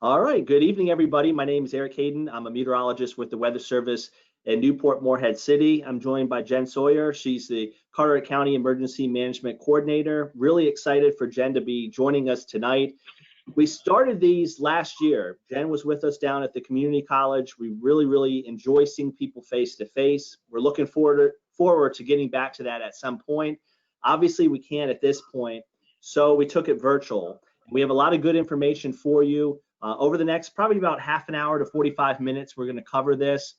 All right, good evening, everybody. My name is Eric Hayden. I'm a meteorologist with the Weather Service in Newport, Morehead City. I'm joined by Jen Sawyer. She's the Carteret County Emergency Management Coordinator. Really excited for Jen to be joining us tonight. We started these last year. Jen was with us down at the community college. We really enjoy seeing people face to face. We're looking forward to getting back to that at some point. Obviously, we can't at this point, so we took it virtual. We have a lot of good information for you. Over the next probably about half an hour to 45 minutes, we're going to cover this.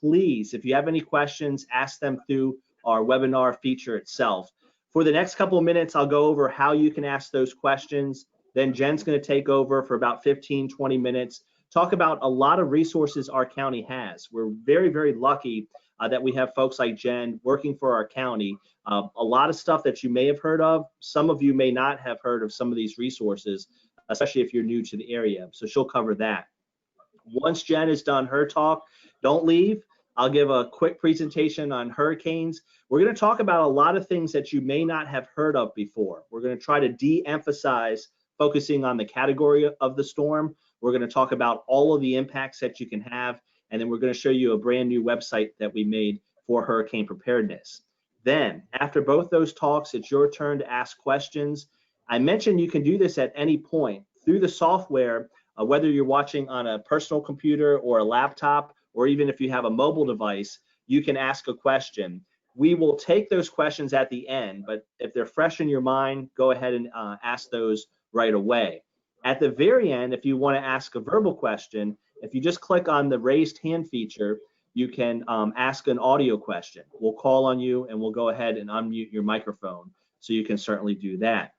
Please, if you have any questions, ask them through our webinar feature itself. For the next couple of minutes, I'll go over how you can ask those questions. Then Jen's going to take over for about 15-20 minutes, talk about a lot of resources our county has. We're very lucky that we have folks like Jen working for our county. A lot of stuff that you may have heard of. Some of you may not have heard of some of these resources, especially if you're new to the area. So she'll cover that. Once Jen has done her talk, don't leave. I'll give a quick presentation on hurricanes. We're going to talk about a lot of things that you may not have heard of before. We're going to try to de-emphasize focusing on the category of the storm. We're going to talk about all of the impacts that you can have, and then we're going to show you a brand new website that we made for hurricane preparedness. Then, after both those talks, it's your turn to ask questions. I mentioned you can do this at any point through the software, whether you're watching on a personal computer or a laptop, or even if you have a mobile device, you can ask a question. We will take those questions at the end, but if they're fresh in your mind, go ahead and ask those right away. At the very end, if you want to ask a verbal question, if you just click on the raised hand feature, you can ask an audio question. We'll call on you and we'll go ahead and unmute your microphone, so you can certainly do that.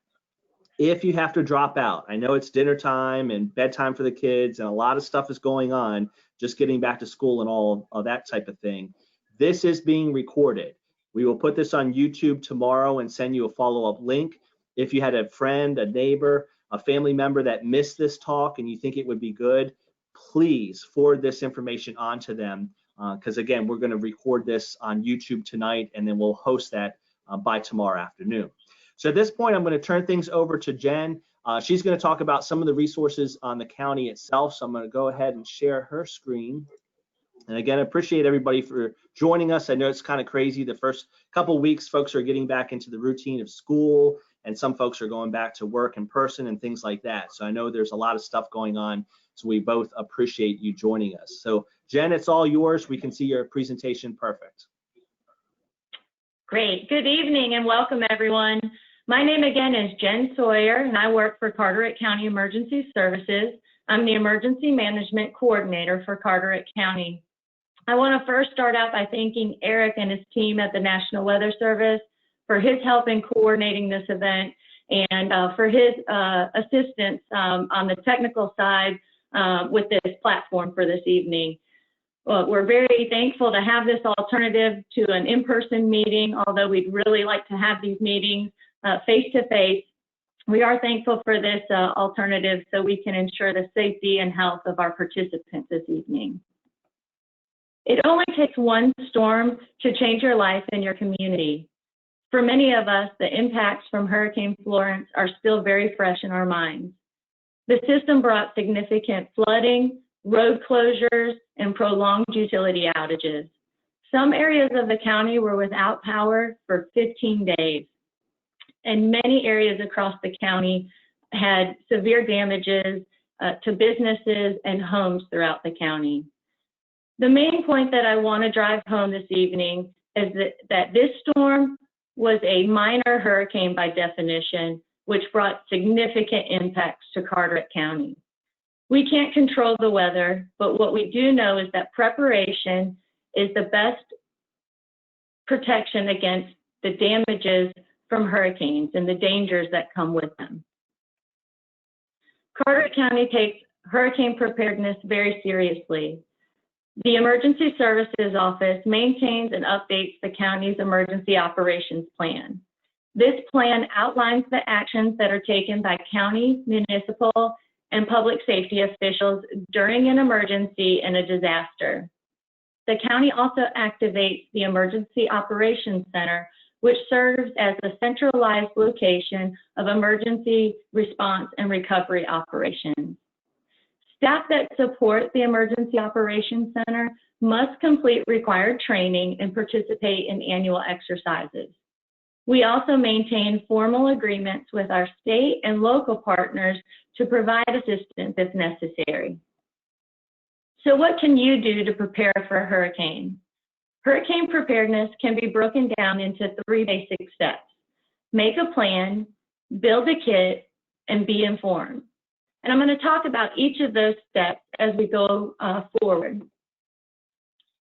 If you have to drop out, I know it's dinner time and bedtime for the kids and a lot of stuff is going on, just getting back to school and all of that type of thing. This is being recorded. We will put this on YouTube tomorrow and send you a follow-up link. If you had a friend, a neighbor, a family member that missed this talk and you think it would be good, please forward this information on to them, because again, we're going to record this on YouTube tonight and then we'll host that by tomorrow afternoon. So at this point, I'm going to turn things over to Jen. She's going to talk about some of the resources on the county itself. So I'm going to go ahead and share her screen. And again, I appreciate everybody for joining us. I know it's kind of crazy. The first couple of weeks, folks are getting back into the routine of school, and some folks are going back to work in person and things like that. So I know there's a lot of stuff going on. So we both appreciate you joining us. So Jen, it's all yours. We can see your presentation perfect. Great. Good evening and welcome, everyone. My name again is Jen Sawyer, and I work for Carteret County Emergency Services. I'm the Emergency Management Coordinator for Carteret County. I want to first start out by thanking Eric and his team at the National Weather Service for his help in coordinating this event and for his assistance on the technical side with this platform for this evening. Well, we're very thankful to have this alternative to an in-person meeting, although we'd really like to have these meetings face-to-face. We are thankful for this alternative so we can ensure the safety and health of our participants this evening. It only takes one storm to change your life and your community. For many of us, the impacts from Hurricane Florence are still very fresh in our minds. The system brought significant flooding, road closures, and prolonged utility outages. Some areas of the county were without power for 15 days. And many areas across the county had severe damages to businesses and homes throughout the county. The main point that I want to drive home this evening is that this storm was a minor hurricane by definition, which brought significant impacts to Carteret County. We can't control the weather, but what we do know is that preparation is the best protection against the damages from hurricanes and the dangers that come with them. Carteret County takes hurricane preparedness very seriously. The Emergency Services Office maintains and updates the county's emergency operations plan. This plan outlines the actions that are taken by county, municipal, and public safety officials during an emergency and a disaster. The county also activates the Emergency Operations Center, which serves as a centralized location of emergency response and recovery operations. Staff that support the Emergency Operations Center must complete required training and participate in annual exercises. We also maintain formal agreements with our state and local partners to provide assistance if necessary. So what can you do to prepare for a hurricane? Hurricane preparedness can be broken down into 3 basic steps. Make a plan, build a kit, and be informed. And I'm going to talk about each of those steps as we go forward.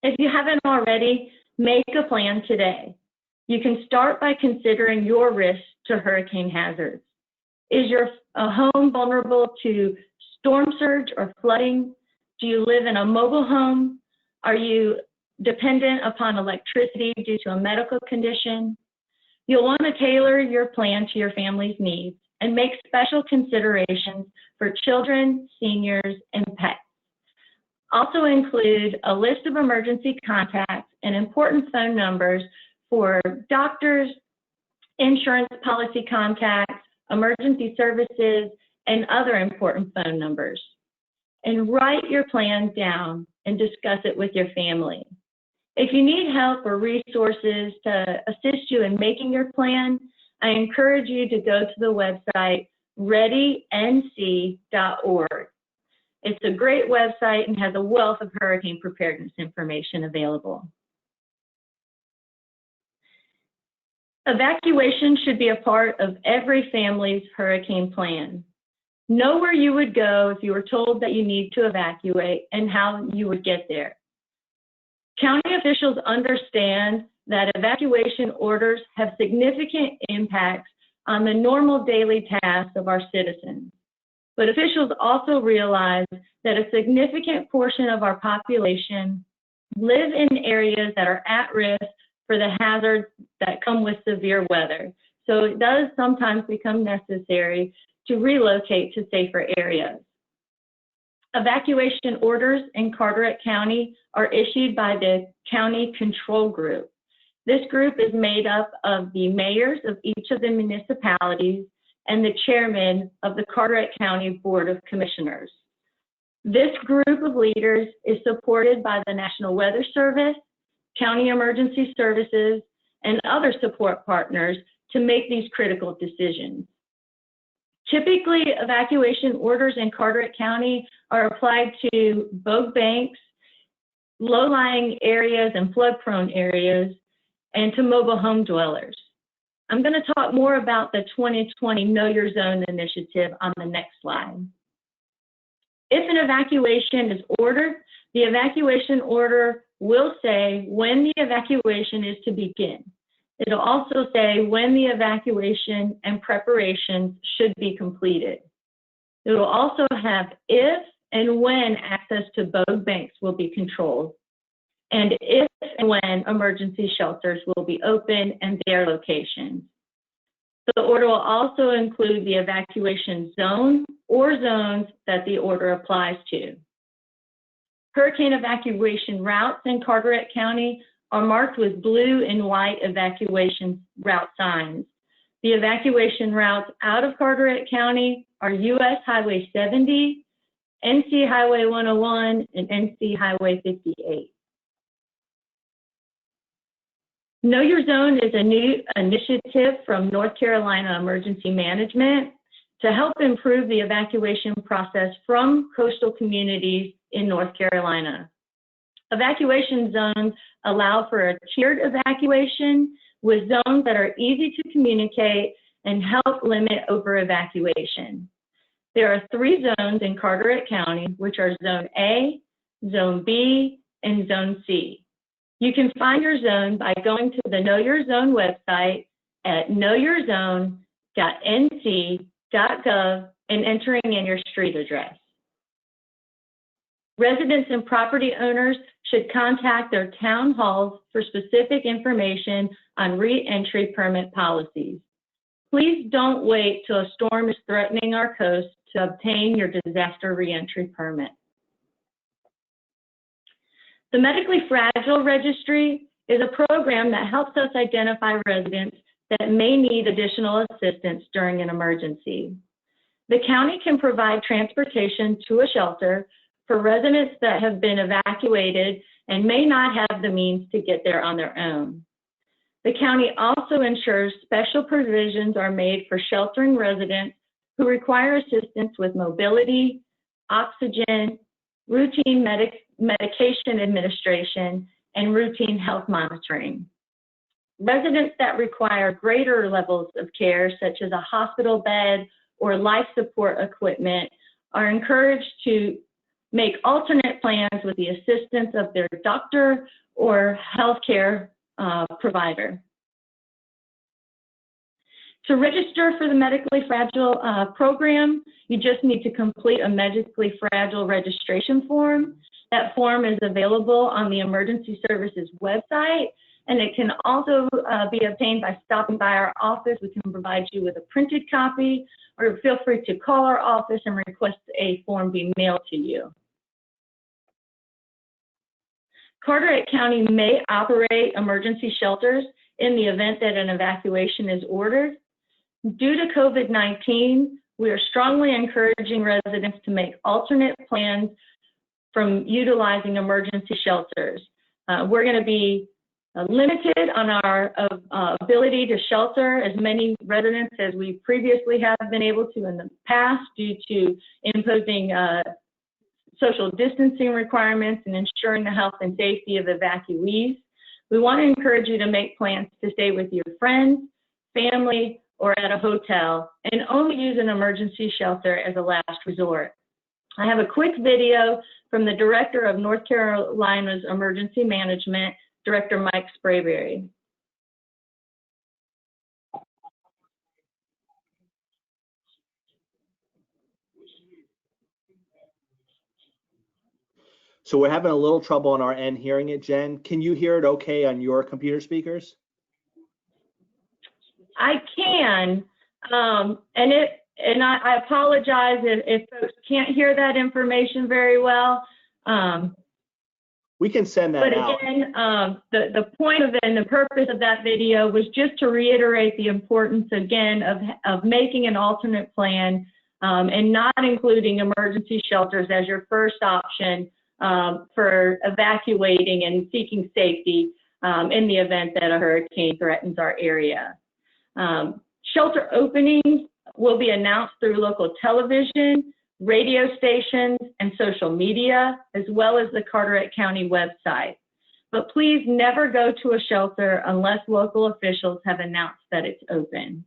If you haven't already, make a plan today. You can start by considering your risk to hurricane hazards. Is your home vulnerable to storm surge or flooding? Do you live in a mobile home? Are you dependent upon electricity due to a medical condition? You'll want to tailor your plan to your family's needs and make special considerations for children, seniors, and pets. Also include a list of emergency contacts and important phone numbers for doctors, insurance policy contacts, emergency services, and other important phone numbers. And write your plan down and discuss it with your family. If you need help or resources to assist you in making your plan, I encourage you to go to the website readync.org. It's a great website and has a wealth of hurricane preparedness information available. Evacuation should be a part of every family's hurricane plan. Know where you would go if you were told that you need to evacuate and how you would get there. County officials understand that evacuation orders have significant impacts on the normal daily tasks of our citizens. But officials also realize that a significant portion of our population live in areas that are at risk for the hazards that come with severe weather. So it does sometimes become necessary to relocate to safer areas. Evacuation orders in Carteret County are issued by the County Control Group. This group is made up of the mayors of each of the municipalities and the chairman of the Carteret County Board of Commissioners. This group of leaders is supported by the National Weather Service, County Emergency Services, and other support partners to make these critical decisions. Typically, evacuation orders in Carteret County are applied to boat banks, low-lying areas and flood-prone areas, and to mobile home dwellers. I'm going to talk more about the 2020 Know Your Zone initiative on the next slide. If an evacuation is ordered, the evacuation order will say when the evacuation is to begin. It'll also say when the evacuation and preparations should be completed. It will also have if and when access to boat banks will be controlled, and if and when emergency shelters will be open and their locations. The order will also include the evacuation zone or zones that the order applies to. Hurricane evacuation routes in Carteret County are marked with blue and white evacuation route signs. The evacuation routes out of Carteret County are US Highway 70, NC Highway 101, and NC Highway 58. Know Your Zone is a new initiative from North Carolina Emergency Management to help improve the evacuation process from coastal communities in North Carolina. Evacuation zones allow for a tiered evacuation with zones that are easy to communicate and help limit over-evacuation. There are 3 zones in Carteret County, which are Zone A, Zone B, and Zone C. You can find your zone by going to the Know Your Zone website at knowyourzone.nc.gov and entering in your street address. Residents and property owners should contact their town halls for specific information on re-entry permit policies. Please don't wait till a storm is threatening our coast to obtain your disaster re-entry permit. The Medically Fragile Registry is a program that helps us identify residents that may need additional assistance during an emergency. The county can provide transportation to a shelter for residents that have been evacuated and may not have the means to get there on their own. The county also ensures special provisions are made for sheltering residents who require assistance with mobility, oxygen, routine medication administration, and routine health monitoring. Residents that require greater levels of care, such as a hospital bed or life support equipment, are encouraged to make alternate plans with the assistance of their doctor or healthcare provider. To register for the medically fragile program, you just need to complete a medically fragile registration form. That form is available on the Emergency Services website, and it can also be obtained by stopping by our office. We can provide you with a printed copy, or feel free to call our office and request a form be mailed to you. Carteret County may operate emergency shelters in the event that an evacuation is ordered. Due to COVID-19, we are strongly encouraging residents to make alternate plans from utilizing emergency shelters. We're going to be limited on our ability to shelter as many residents as we previously have been able to in the past due to imposing social distancing requirements and ensuring the health and safety of evacuees. We want to encourage you to make plans to stay with your friends, family, or at a hotel, and only use an emergency shelter as a last resort. I have a quick video from the Director of North Carolina's Emergency Management, Director Mike Sprayberry. So we're having a little trouble on our end hearing it, Jen. Can you hear it okay on your computer speakers? I can, and I apologize if folks can't hear that information very well. We can send that out. But again, the point of it and the purpose of that video was just to reiterate the importance, again, of making an alternate plan and not including emergency shelters as your first option for evacuating and seeking safety in the event that a hurricane threatens our area. Shelter openings will be announced through local television, radio stations, and social media, as well as the Carteret County website. But please never go to a shelter unless local officials have announced that it's open.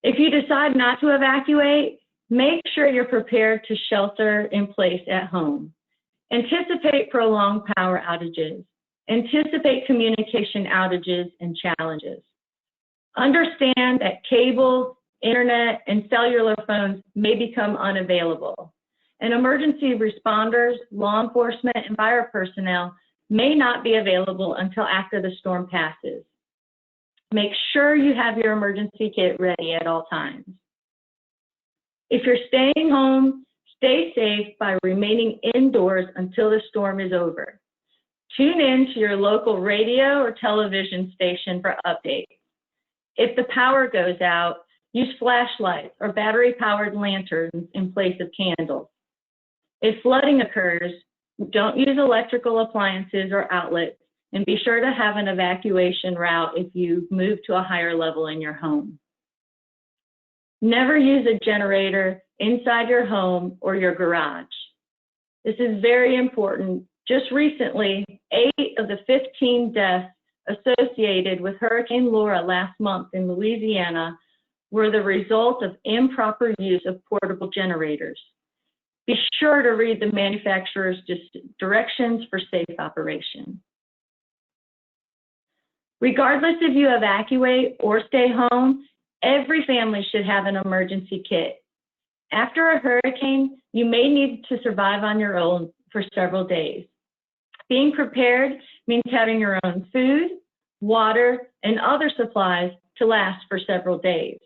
If you decide not to evacuate, make sure you're prepared to shelter in place at home. Anticipate prolonged power outages. Anticipate communication outages and challenges. Understand that cable, internet, and cellular phones may become unavailable. And emergency responders, law enforcement, and fire personnel may not be available until after the storm passes. Make sure you have your emergency kit ready at all times. If you're staying home, stay safe by remaining indoors until the storm is over. Tune in to your local radio or television station for updates. If the power goes out, use flashlights or battery-powered lanterns in place of candles. If flooding occurs, don't use electrical appliances or outlets, and be sure to have an evacuation route if you move to a higher level in your home. Never use a generator inside your home or your garage. This is very important. Just recently, 8 of the 15 deaths associated with Hurricane Laura last month in Louisiana were the result of improper use of portable generators. Be sure to read the manufacturer's directions for safe operation. Regardless if you evacuate or stay home, every family should have an emergency kit. After a hurricane, you may need to survive on your own for several days. Being prepared means having your own food, water, and other supplies to last for several days.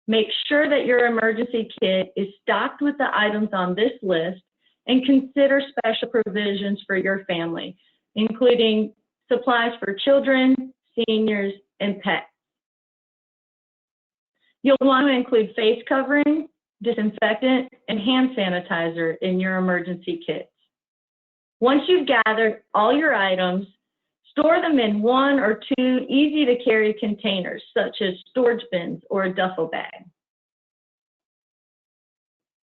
Make sure that your emergency kit is stocked with the items on this list, and consider special provisions for your family, including supplies for children, seniors, and pets. You'll want to include face covering, disinfectant, and hand sanitizer in your emergency kits. Once you've gathered all your items, store them in 1 or 2 easy-to-carry containers, such as storage bins or a duffel bag.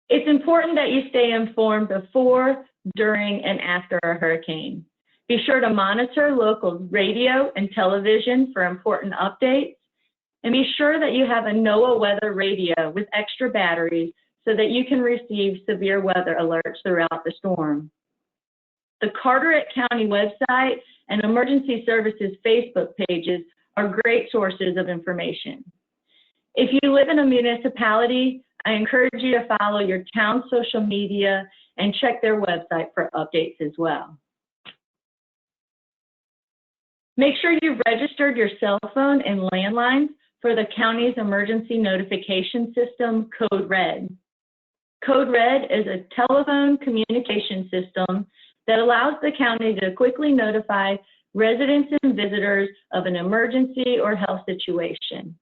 It's important that you stay informed before, during, and after a hurricane. Be sure to monitor local radio and television for important updates, and be sure that you have a NOAA weather radio with extra batteries so that you can receive severe weather alerts throughout the storm. The Carteret County website and Emergency Services Facebook pages are great sources of information. If you live in a municipality, I encourage you to follow your town's social media and check their website for updates as well. Make sure you've registered your cell phone and landlines for the county's emergency notification system, Code Red. Code Red is a telephone communication system that allows the county to quickly notify residents and visitors of an emergency or health situation.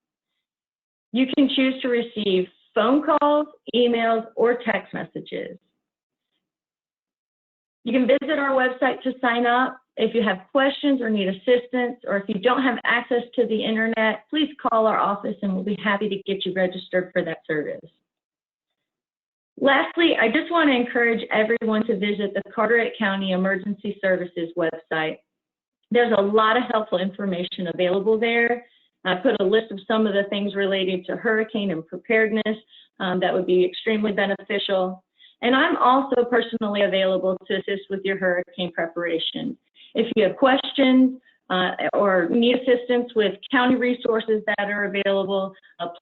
You can choose to receive phone calls, emails, or text messages. You can visit our website to sign up. If you have questions or need assistance, or if you don't have access to the internet, please call our office and we'll be happy to get you registered for that service. Lastly, I just want to encourage everyone to visit the Carteret County Emergency Services website. There's a lot of helpful information available there. I put a list of some of the things related to hurricane and preparedness that would be extremely beneficial. And I'm also personally available to assist with your hurricane preparation. If you have questions or need assistance with county resources that are available,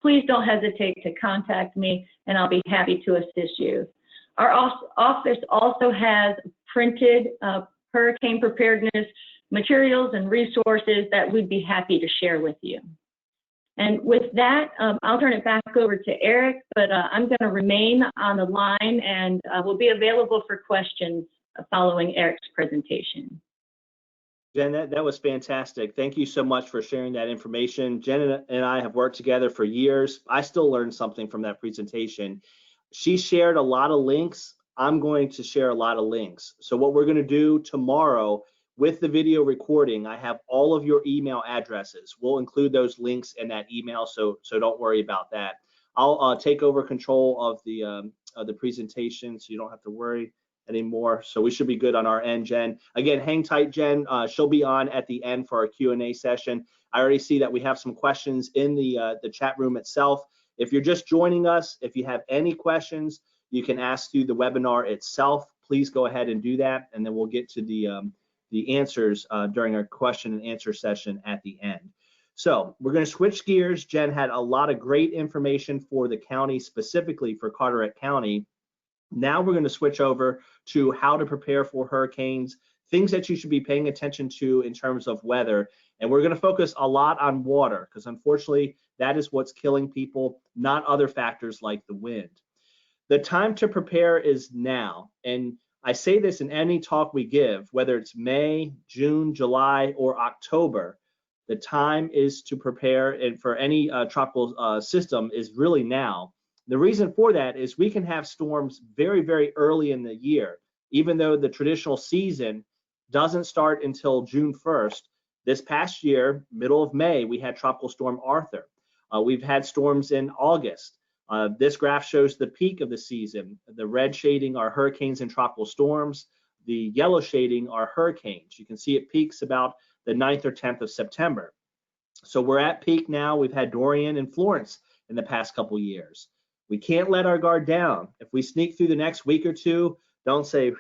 please don't hesitate to contact me and I'll be happy to assist you. Our office also has printed hurricane preparedness materials and resources that we'd be happy to share with you. And with that, I'll turn it back over to Eric, but I'm going to remain on the line and will be available for questions following Eric's presentation. Jen, that was fantastic. Thank you so much for sharing that information. Jen and I have worked together for years. I still learned something from that presentation. She shared a lot of links. I'm going to share a lot of links. So what we're going to do tomorrow with the video recording, I have all of your email addresses. We'll include those links in that email, so don't worry about that. I'll take over control of the presentation, so you don't have to worry anymore. So we should be good on our end, Jen. Again, hang tight, Jen. She'll be on at the end for our Q&A session. I already see that we have some questions in the chat room itself. If you're just joining us, if you have any questions, you can ask through the webinar itself. Please go ahead and do that, and then we'll get to the answers during our question and answer session at the end. So we're going to switch gears. Jen had a lot of great information for the county, specifically for Carteret County. Now we're going to switch over to how to prepare for hurricanes, things that you should be paying attention to in terms of weather. And we're going to focus a lot on water because unfortunately that is what's killing people, not other factors like the wind. The time to prepare is now. And I say this in any talk we give, whether it's May, June, July, or October, the time is to prepare, and for any tropical system is really now. The reason for that is we can have storms very, very early in the year, even though the traditional season doesn't start until June 1st. This past year, middle of May, we had Tropical Storm Arthur. We've had storms in August. This graph shows the peak of the season. The red shading are hurricanes and tropical storms. The yellow shading are hurricanes. You can see it peaks about the 9th or 10th of September. So we're at peak now. We've had Dorian and Florence in the past couple years. We can't let our guard down. If we sneak through the next week or two, don't say,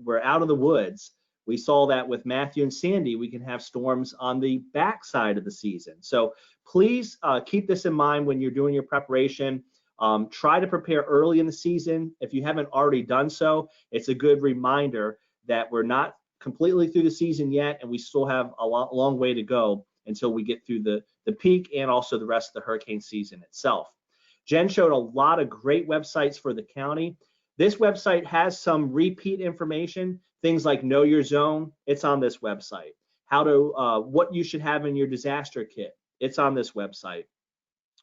we're out of the woods. We saw that with Matthew and Sandy. We can have storms on the backside of the season. So please keep this in mind when you're doing your preparation. Try to prepare early in the season. If you haven't already done so, it's a good reminder that we're not completely through the season yet, and we still have a long way to go until we get through the peak and also the rest of the hurricane season itself. Jen showed a lot of great websites for the county. This website has some repeat information, things like Know Your Zone. It's on this website. How to, what you should have in your disaster kit. It's on this website.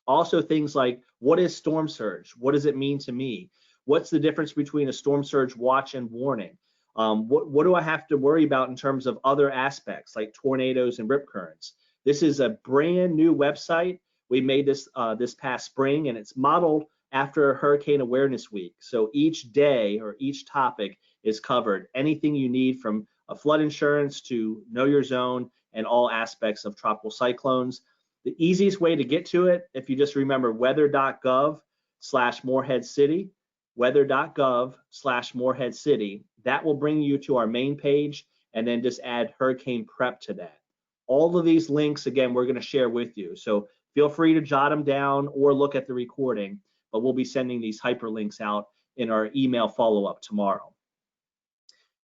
Also things like, what is storm surge? What does it mean to me? What's the difference between a storm surge watch and warning? What do I have to worry about in terms of other aspects like tornadoes and rip currents? This is a brand new website. We made this this past spring, and it's modeled after Hurricane Awareness Week. So each day or each topic is covered. Anything you need from flood insurance to know your zone and all aspects of tropical cyclones. The easiest way to get to it, if you just remember weather.gov/moreheadcity, weather.gov/moreheadcity, that will bring you to our main page, and then just add hurricane prep to that. All of these links, again, we're going to share with you. So feel free to jot them down or look at the recording, but we'll be sending these hyperlinks out in our email follow-up tomorrow.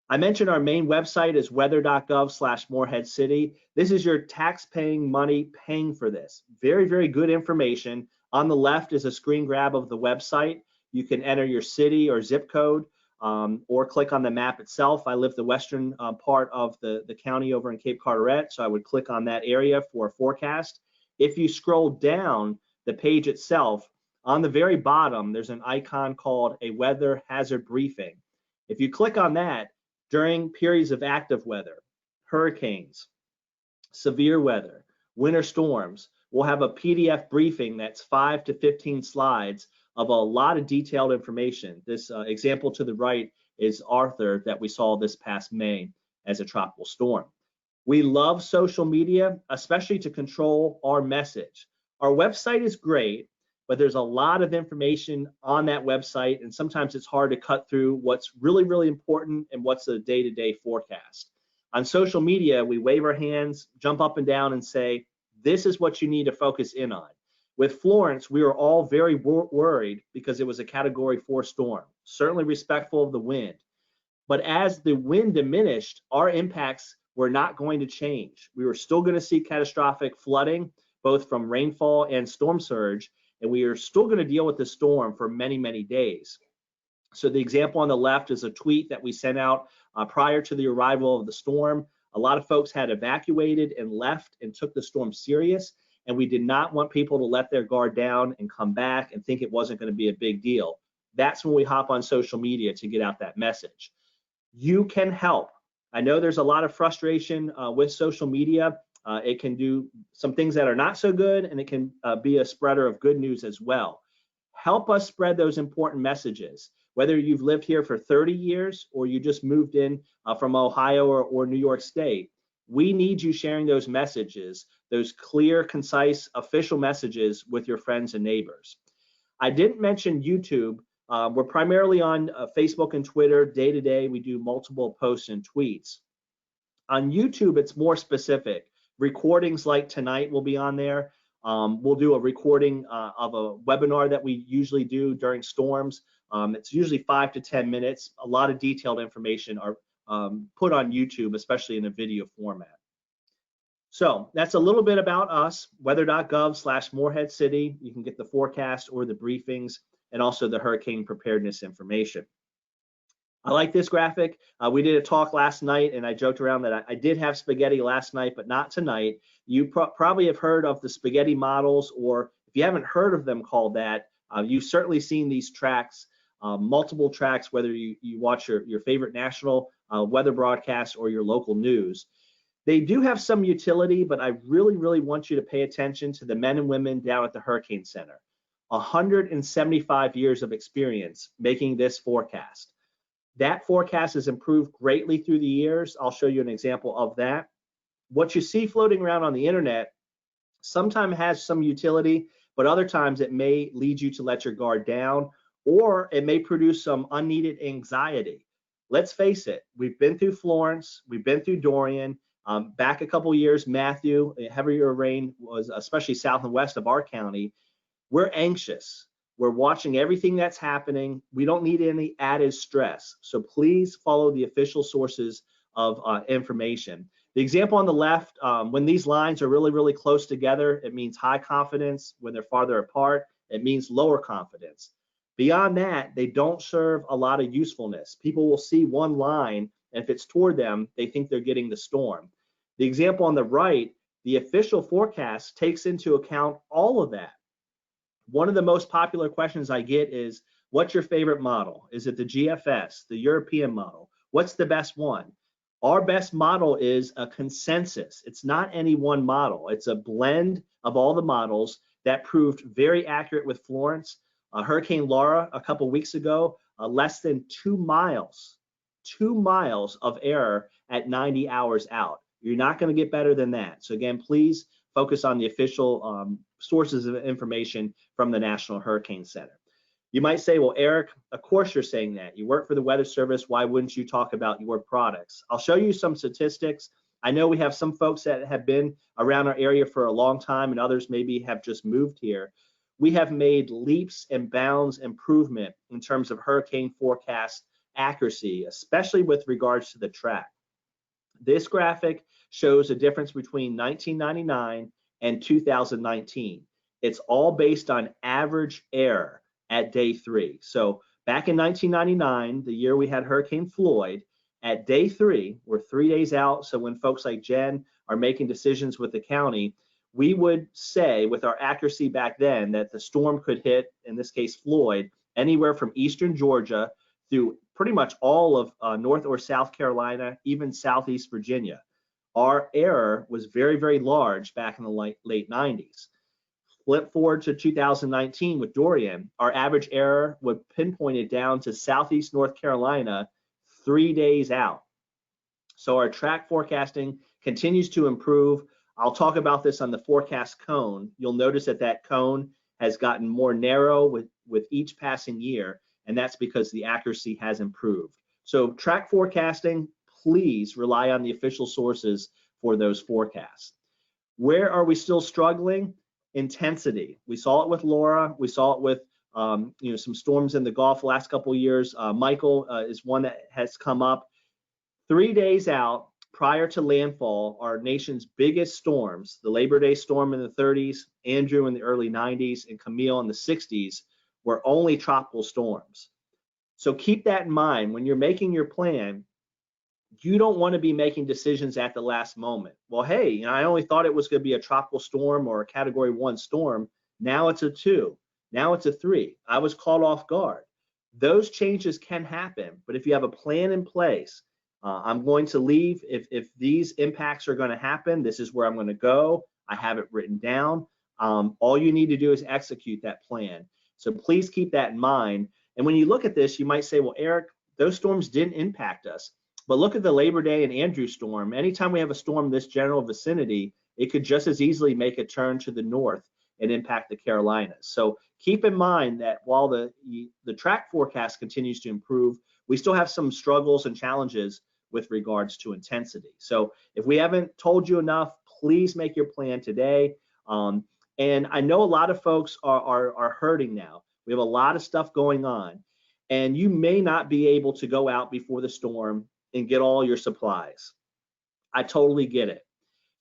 I mentioned our main website is weather.gov/moreheadcity. This is your tax-paying money paying for this. Very, very good information. On the left is a screen grab of the website. You can enter your city or zip code or click on the map itself. I live the western part of the county over in Cape Carteret, so I would click on that area for a forecast. If you scroll down the page itself, on the very bottom, there's an icon called a weather hazard briefing. If you click on that, during periods of active weather, hurricanes, severe weather, winter storms, we'll have a PDF briefing that's 5 to 15 slides of a lot of detailed information. This example to the right is Arthur that we saw this past May as a tropical storm. We love social media, especially to control our message. Our website is great, but there's a lot of information on that website, and sometimes it's hard to cut through what's really, really important and what's the day-to-day forecast. On social media, we wave our hands, jump up and down, and say, this is what you need to focus in on. With Florence, we were all very worried because it was a Category 4 storm, certainly respectful of the wind. But as the wind diminished, our impacts were not going to change. We were still going to see catastrophic flooding, both from rainfall and storm surge, and we are still going to deal with the storm for many, many days. So the example on the left is a tweet that we sent out prior to the arrival of the storm. A lot of folks had evacuated and left and took the storm serious, and we did not want people to let their guard down and come back and think it wasn't going to be a big deal. That's when we hop on social media to get out that message. You can help. I know there's a lot of frustration with social media. It can do some things that are not so good, and it can be a spreader of good news as well. Help us spread those important messages. Whether you've lived here for 30 years or you just moved in from Ohio or New York State, we need you sharing those messages, those clear, concise, official messages with your friends and neighbors. I didn't mention YouTube. We're primarily on Facebook and Twitter day to day. We do multiple posts and tweets. On YouTube, it's more specific. Recordings like tonight will be on there. We'll do a recording of a webinar that we usually do during storms. It's usually 5 to 10 minutes. A lot of detailed information are put on YouTube, especially in a video format. So that's a little bit about us, weather.gov/moreheadcity. You can get the forecast or the briefings and also the hurricane preparedness information. I like this graphic. We did a talk last night, and I joked around that I did have spaghetti last night, but not tonight. You probably have heard of the spaghetti models, or if you haven't heard of them called that, you've certainly seen these tracks, multiple tracks, whether you watch your favorite national weather broadcast or your local news. They do have some utility, but I really, really want you to pay attention to the men and women down at the Hurricane Center. 175 years of experience making this forecast. That forecast has improved greatly through the years. I'll show you an example of that. What you see floating around on the internet sometimes has some utility, but other times it may lead you to let your guard down, or it may produce some unneeded anxiety. Let's face it, we've been through Florence, we've been through Dorian, back a couple years, Matthew, heavier rain was especially south and west of our county. We're anxious. We're watching everything that's happening. We don't need any added stress. So please follow the official sources of information. The example on the left, when these lines are really, really close together, it means high confidence. When they're farther apart, it means lower confidence. Beyond that, they don't serve a lot of usefulness. People will see one line, and if it's toward them, they think they're getting the storm. The example on the right, the official forecast takes into account all of that. One of the most popular questions I get is, what's your favorite model? Is it the GFS, the European model? What's the best one? Our best model is a consensus. It's not any one model. It's a blend of all the models that proved very accurate with Florence. Hurricane Laura a couple weeks ago, less than 2 miles of error at 90 hours out. You're not going to get better than that. So again, please focus on the official sources of information from the National Hurricane Center. You might say, well, Eric, of course you're saying that. You work for the Weather Service. Why wouldn't you talk about your products? I'll show you some statistics. I know we have some folks that have been around our area for a long time, and others maybe have just moved here. We have made leaps and bounds improvement in terms of hurricane forecast accuracy, especially with regards to the track. This graphic shows a difference between 1999 and 2019. It's all based on average error at day 3. So back in 1999, the year we had Hurricane Floyd, at day 3, we're 3 days out. So when folks like Jen are making decisions with the county, we would say with our accuracy back then that the storm could hit, in this case Floyd, anywhere from eastern Georgia through pretty much all of North or South Carolina, even Southeast Virginia. Our error was very, very large back in the late 90s. Flip forward to 2019 with Dorian, our average error would pinpoint it down to Southeast North Carolina 3 days out. So our track forecasting continues to improve. I'll talk about this on the forecast cone. You'll notice that that cone has gotten more narrow with each passing year, and that's because the accuracy has improved. So track forecasting, please rely on the official sources for those forecasts. Where are we still struggling? Intensity. We saw it with Laura. We saw it with some storms in the Gulf the last couple of years. Michael is one that has come up. 3 days out prior to landfall, our nation's biggest storms, the Labor Day storm in the 30s, Andrew in the early 90s, and Camille in the 60s, were only tropical storms. So keep that in mind when you're making your plan. You don't want to be making decisions at the last moment. Well, hey, I only thought it was going to be a tropical storm or a Category 1 storm. Now it's a 2. Now it's a 3. I was caught off guard. Those changes can happen, but if you have a plan in place, I'm going to leave. If these impacts are going to happen, this is where I'm going to go. I have it written down. All you need to do is execute that plan. So please keep that in mind. And when you look at this, you might say, well, Eric, those storms didn't impact us. But look at the Labor Day and Andrew storm. Anytime we have a storm this general vicinity, it could just as easily make a turn to the north and impact the Carolinas. So keep in mind that while the track forecast continues to improve, we still have some struggles and challenges with regards to intensity. So if we haven't told you enough, please make your plan today. And I know a lot of folks are hurting now. We have a lot of stuff going on, and you may not be able to go out before the storm and get all your supplies. I totally get it.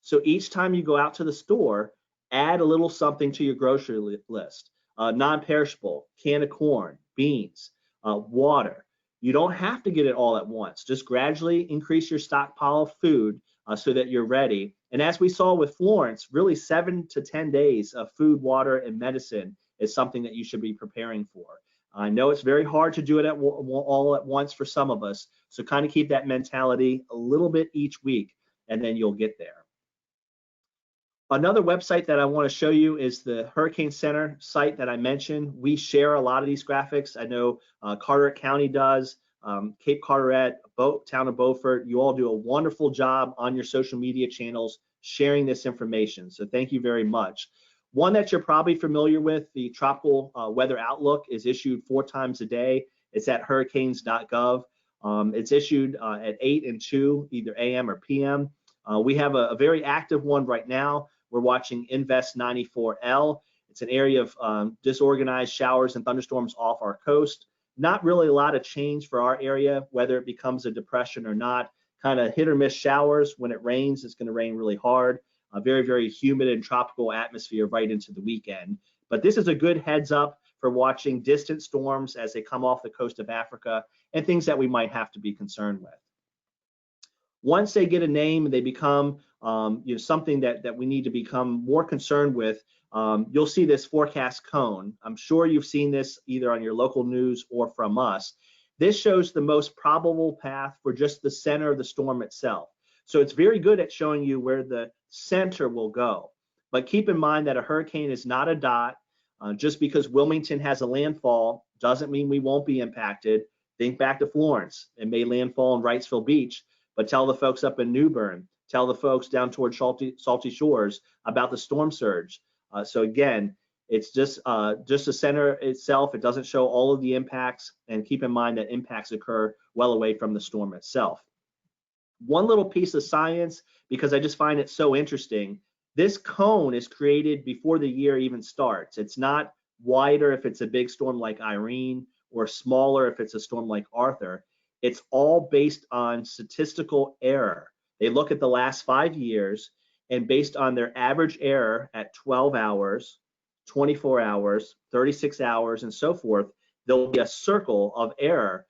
So each time you go out to the store, add a little something to your grocery list. Non-perishable, can of corn, beans, water. You don't have to get it all at once. Just gradually increase your stockpile of food so that you're ready. And as we saw with Florence, really 7 to 10 days of food, water, and medicine is something that you should be preparing for. I know it's very hard to do it all at once for some of us, so kind of keep that mentality a little bit each week, and then you'll get there. Another website that I want to show you is the Hurricane Center site that I mentioned. We share a lot of these graphics. I know Carteret County does, Cape Carteret, Town of Beaufort. You all do a wonderful job on your social media channels sharing this information, so thank you very much. One that you're probably familiar with, the Tropical Weather Outlook, is issued 4 times a day. It's at hurricanes.gov. It's issued at 8 and 2, either AM or PM. We have a very active one right now. We're watching Invest 94L. It's an area of disorganized showers and thunderstorms off our coast. Not really a lot of change for our area, whether it becomes a depression or not. Kind of hit or miss showers. When it rains, it's going to rain really hard. A very, very humid and tropical atmosphere right into the weekend. But this is a good heads up for watching distant storms as they come off the coast of Africa and things that we might have to be concerned with. Once they get a name and they become something that we need to become more concerned with, you'll see this forecast cone. I'm sure you've seen this either on your local news or from us. This shows the most probable path for just the center of the storm itself. So it's very good at showing you where the center will go. But keep in mind that a hurricane is not a dot. Just because Wilmington has a landfall doesn't mean we won't be impacted. Think back to Florence. It may landfall in Wrightsville Beach, but tell the folks up in New Bern, tell the folks down toward Salty Shores about the storm surge. So again, it's just the center itself. It doesn't show all of the impacts, and keep in mind that impacts occur well away from the storm itself. One little piece of science, because I just find it so interesting, this cone is created before the year even starts. It's not wider if it's a big storm like Irene or smaller if it's a storm like Arthur. It's all based on statistical error. They look at the last 5 years, and based on their average error at 12 hours, 24 hours, 36 hours, and so forth, there'll be a circle of error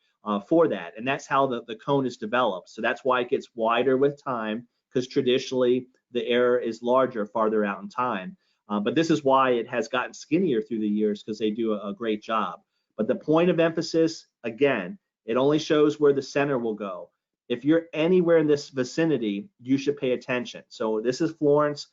for that. And that's how the cone is developed. So that's why it gets wider with time, because traditionally the error is larger farther out in time. But this is why it has gotten skinnier through the years, because they do a great job. But the point of emphasis, again, it only shows where the center will go. If you're anywhere in this vicinity, you should pay attention. So this is Florence.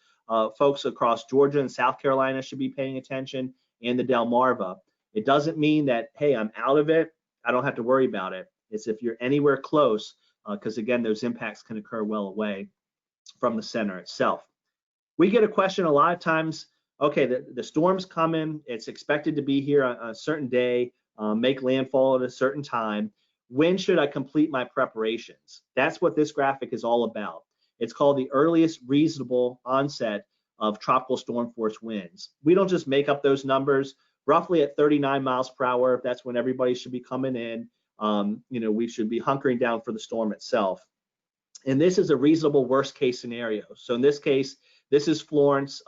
Folks across Georgia and South Carolina should be paying attention, and the Delmarva. It doesn't mean that, hey, I'm out of it, I don't have to worry about it. It's if you're anywhere close, because again, those impacts can occur well away from the center itself. We get a question a lot of times, okay, the storm's coming, it's expected to be here on a certain day, make landfall at a certain time. When should I complete my preparations? That's what this graphic is all about. It's called the earliest reasonable onset of tropical storm force winds. We don't just make up those numbers. Roughly at 39 miles per hour, that's when everybody should be coming in. We should be hunkering down for the storm itself. And this is a reasonable worst case scenario. So in this case, this is Florence.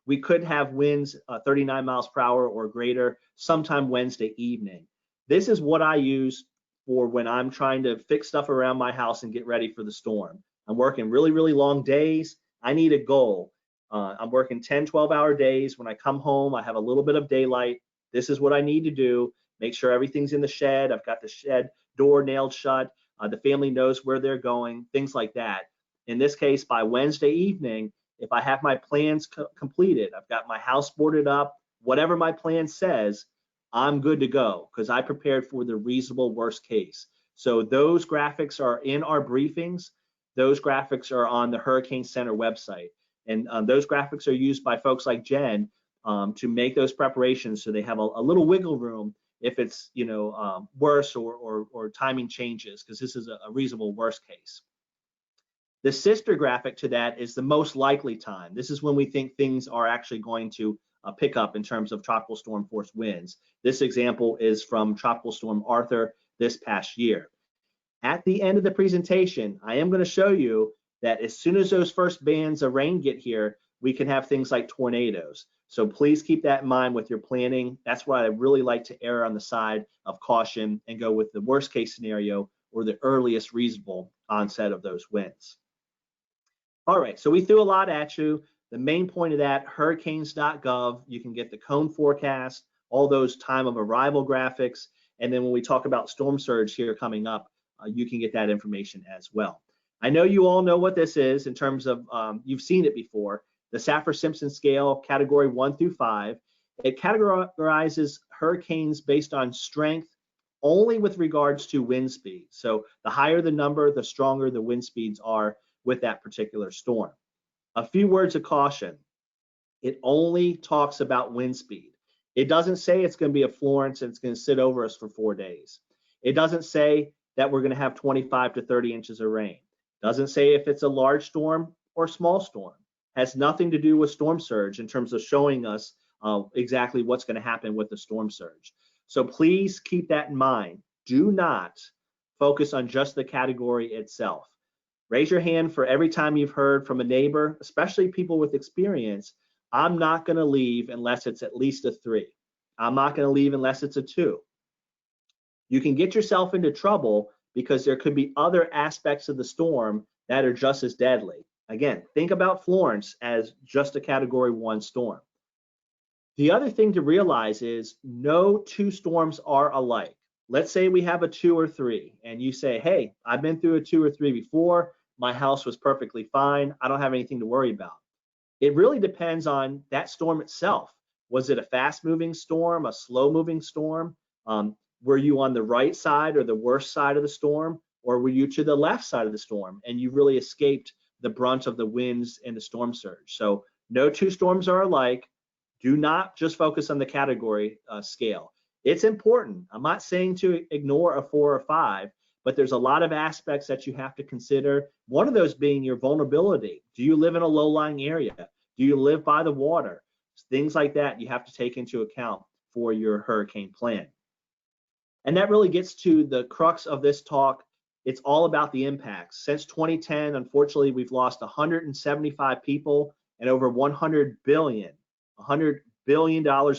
We could have winds 39 miles per hour or greater sometime Wednesday evening. This is what I use for when I'm trying to fix stuff around my house and get ready for the storm. I'm working really, really long days. I need a goal. I'm working 10, 12-hour days. When I come home, I have a little bit of daylight. This is what I need to do. Make sure everything's in the shed. I've got the shed door nailed shut. The family knows where they're going, things like that. In this case, by Wednesday evening, if I have my plans completed, I've got my house boarded up, whatever my plan says, I'm good to go because I prepared for the reasonable worst case. So those graphics are in our briefings. Those graphics are on the Hurricane Center website. And those graphics are used by folks like Jen to make those preparations so they have a little wiggle room if it's worse or timing changes, because this is a reasonable worst case. The sister graphic to that is the most likely time. This is when we think things are actually going to pick up in terms of tropical storm force winds. This example is from Tropical Storm Arthur this past year. At the end of the presentation, I am going to show you that as soon as those first bands of rain get here, we can have things like tornadoes. So please keep that in mind with your planning. That's why I really like to err on the side of caution and go with the worst case scenario or the earliest reasonable onset of those winds. All right, so we threw a lot at you. The main point of that, hurricanes.gov, you can get the cone forecast, all those time of arrival graphics, and then when we talk about storm surge here coming up, you can get that information as well. I know you all know what this is in terms of, you've seen it before, the Saffir Simpson scale, category 1 through 5. It categorizes hurricanes based on strength only with regards to wind speed. So the higher the number, the stronger the wind speeds are with that particular storm. A few words of caution. It only talks about wind speed. It doesn't say it's going to be a Florence and it's going to sit over us for 4 days. It doesn't say that we're going to have 25 to 30 inches of rain. It doesn't say if it's a large storm or small storm. It has nothing to do with storm surge in terms of showing us exactly what's going to happen with the storm surge. So please keep that in mind. Do not focus on just the category itself. Raise your hand for every time you've heard from a neighbor, especially people with experience, I'm not going to leave unless it's at least a 3. I'm not going to leave unless it's a 2. You can get yourself into trouble because there could be other aspects of the storm that are just as deadly. Again, think about Florence as just a category 1 storm. The other thing to realize is no two storms are alike. Let's say we have a 2 or 3 and you say, hey, I've been through a 2 or 3 before. My house was perfectly fine. I don't have anything to worry about. It really depends on that storm itself. Was it a fast moving storm, a slow moving storm? Were you on the right side or the worst side of the storm? Or were you to the left side of the storm and you really escaped the brunt of the winds and the storm surge? So no two storms are alike. Do not just focus on the category scale. It's important. I'm not saying to ignore a 4 or 5, but there's a lot of aspects that you have to consider. One of those being your vulnerability. Do you live in a low-lying area? Do you live by the water? Things like that you have to take into account for your hurricane plan. And that really gets to the crux of this talk. It's all about the impacts. Since 2010, unfortunately, we've lost 175 people and over $100 billion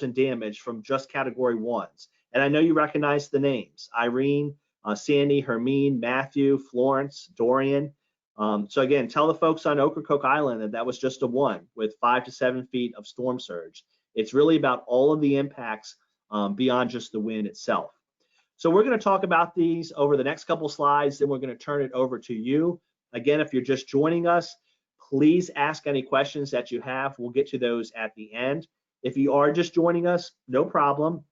in damage from just category 1s. And I know you recognize the names: Irene, Sandy, Hermine, Matthew, Florence, Dorian. So again, tell the folks on Ocracoke Island that that was just a 1 with 5 to 7 feet of storm surge. It's really about all of the impacts beyond just the wind itself. So we're going to talk about these over the next couple slides, then we're going to turn it over to you. Again, if you're just joining us, please ask any questions that you have. We'll get to those at the end. If you are just joining us, no problem.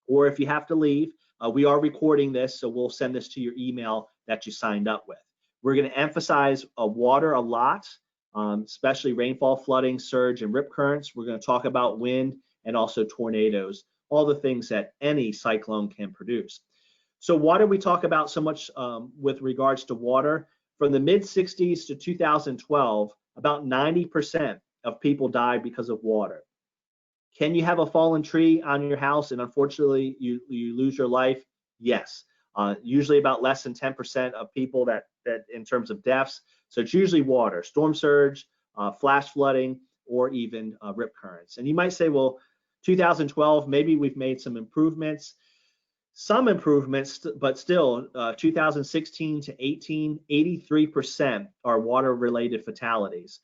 Or if you have to leave, we are recording this, so we'll send this to your email that you signed up with. We're going to emphasize water a lot, especially rainfall, flooding, surge, and rip currents. We're going to talk about wind and also tornadoes, all the things that any cyclone can produce. So why do we talk about so much with regards to water? From the mid-60s to 2012, about 90% of people died because of water. Can you have a fallen tree on your house and unfortunately you lose your life? Yes. Usually about less than 10% of people that in terms of deaths. So it's usually water, storm surge, flash flooding, or even rip currents. And you might say, well, 2012, maybe we've made some improvements. Some improvements, but still 2016 to 18, 83% are water-related fatalities.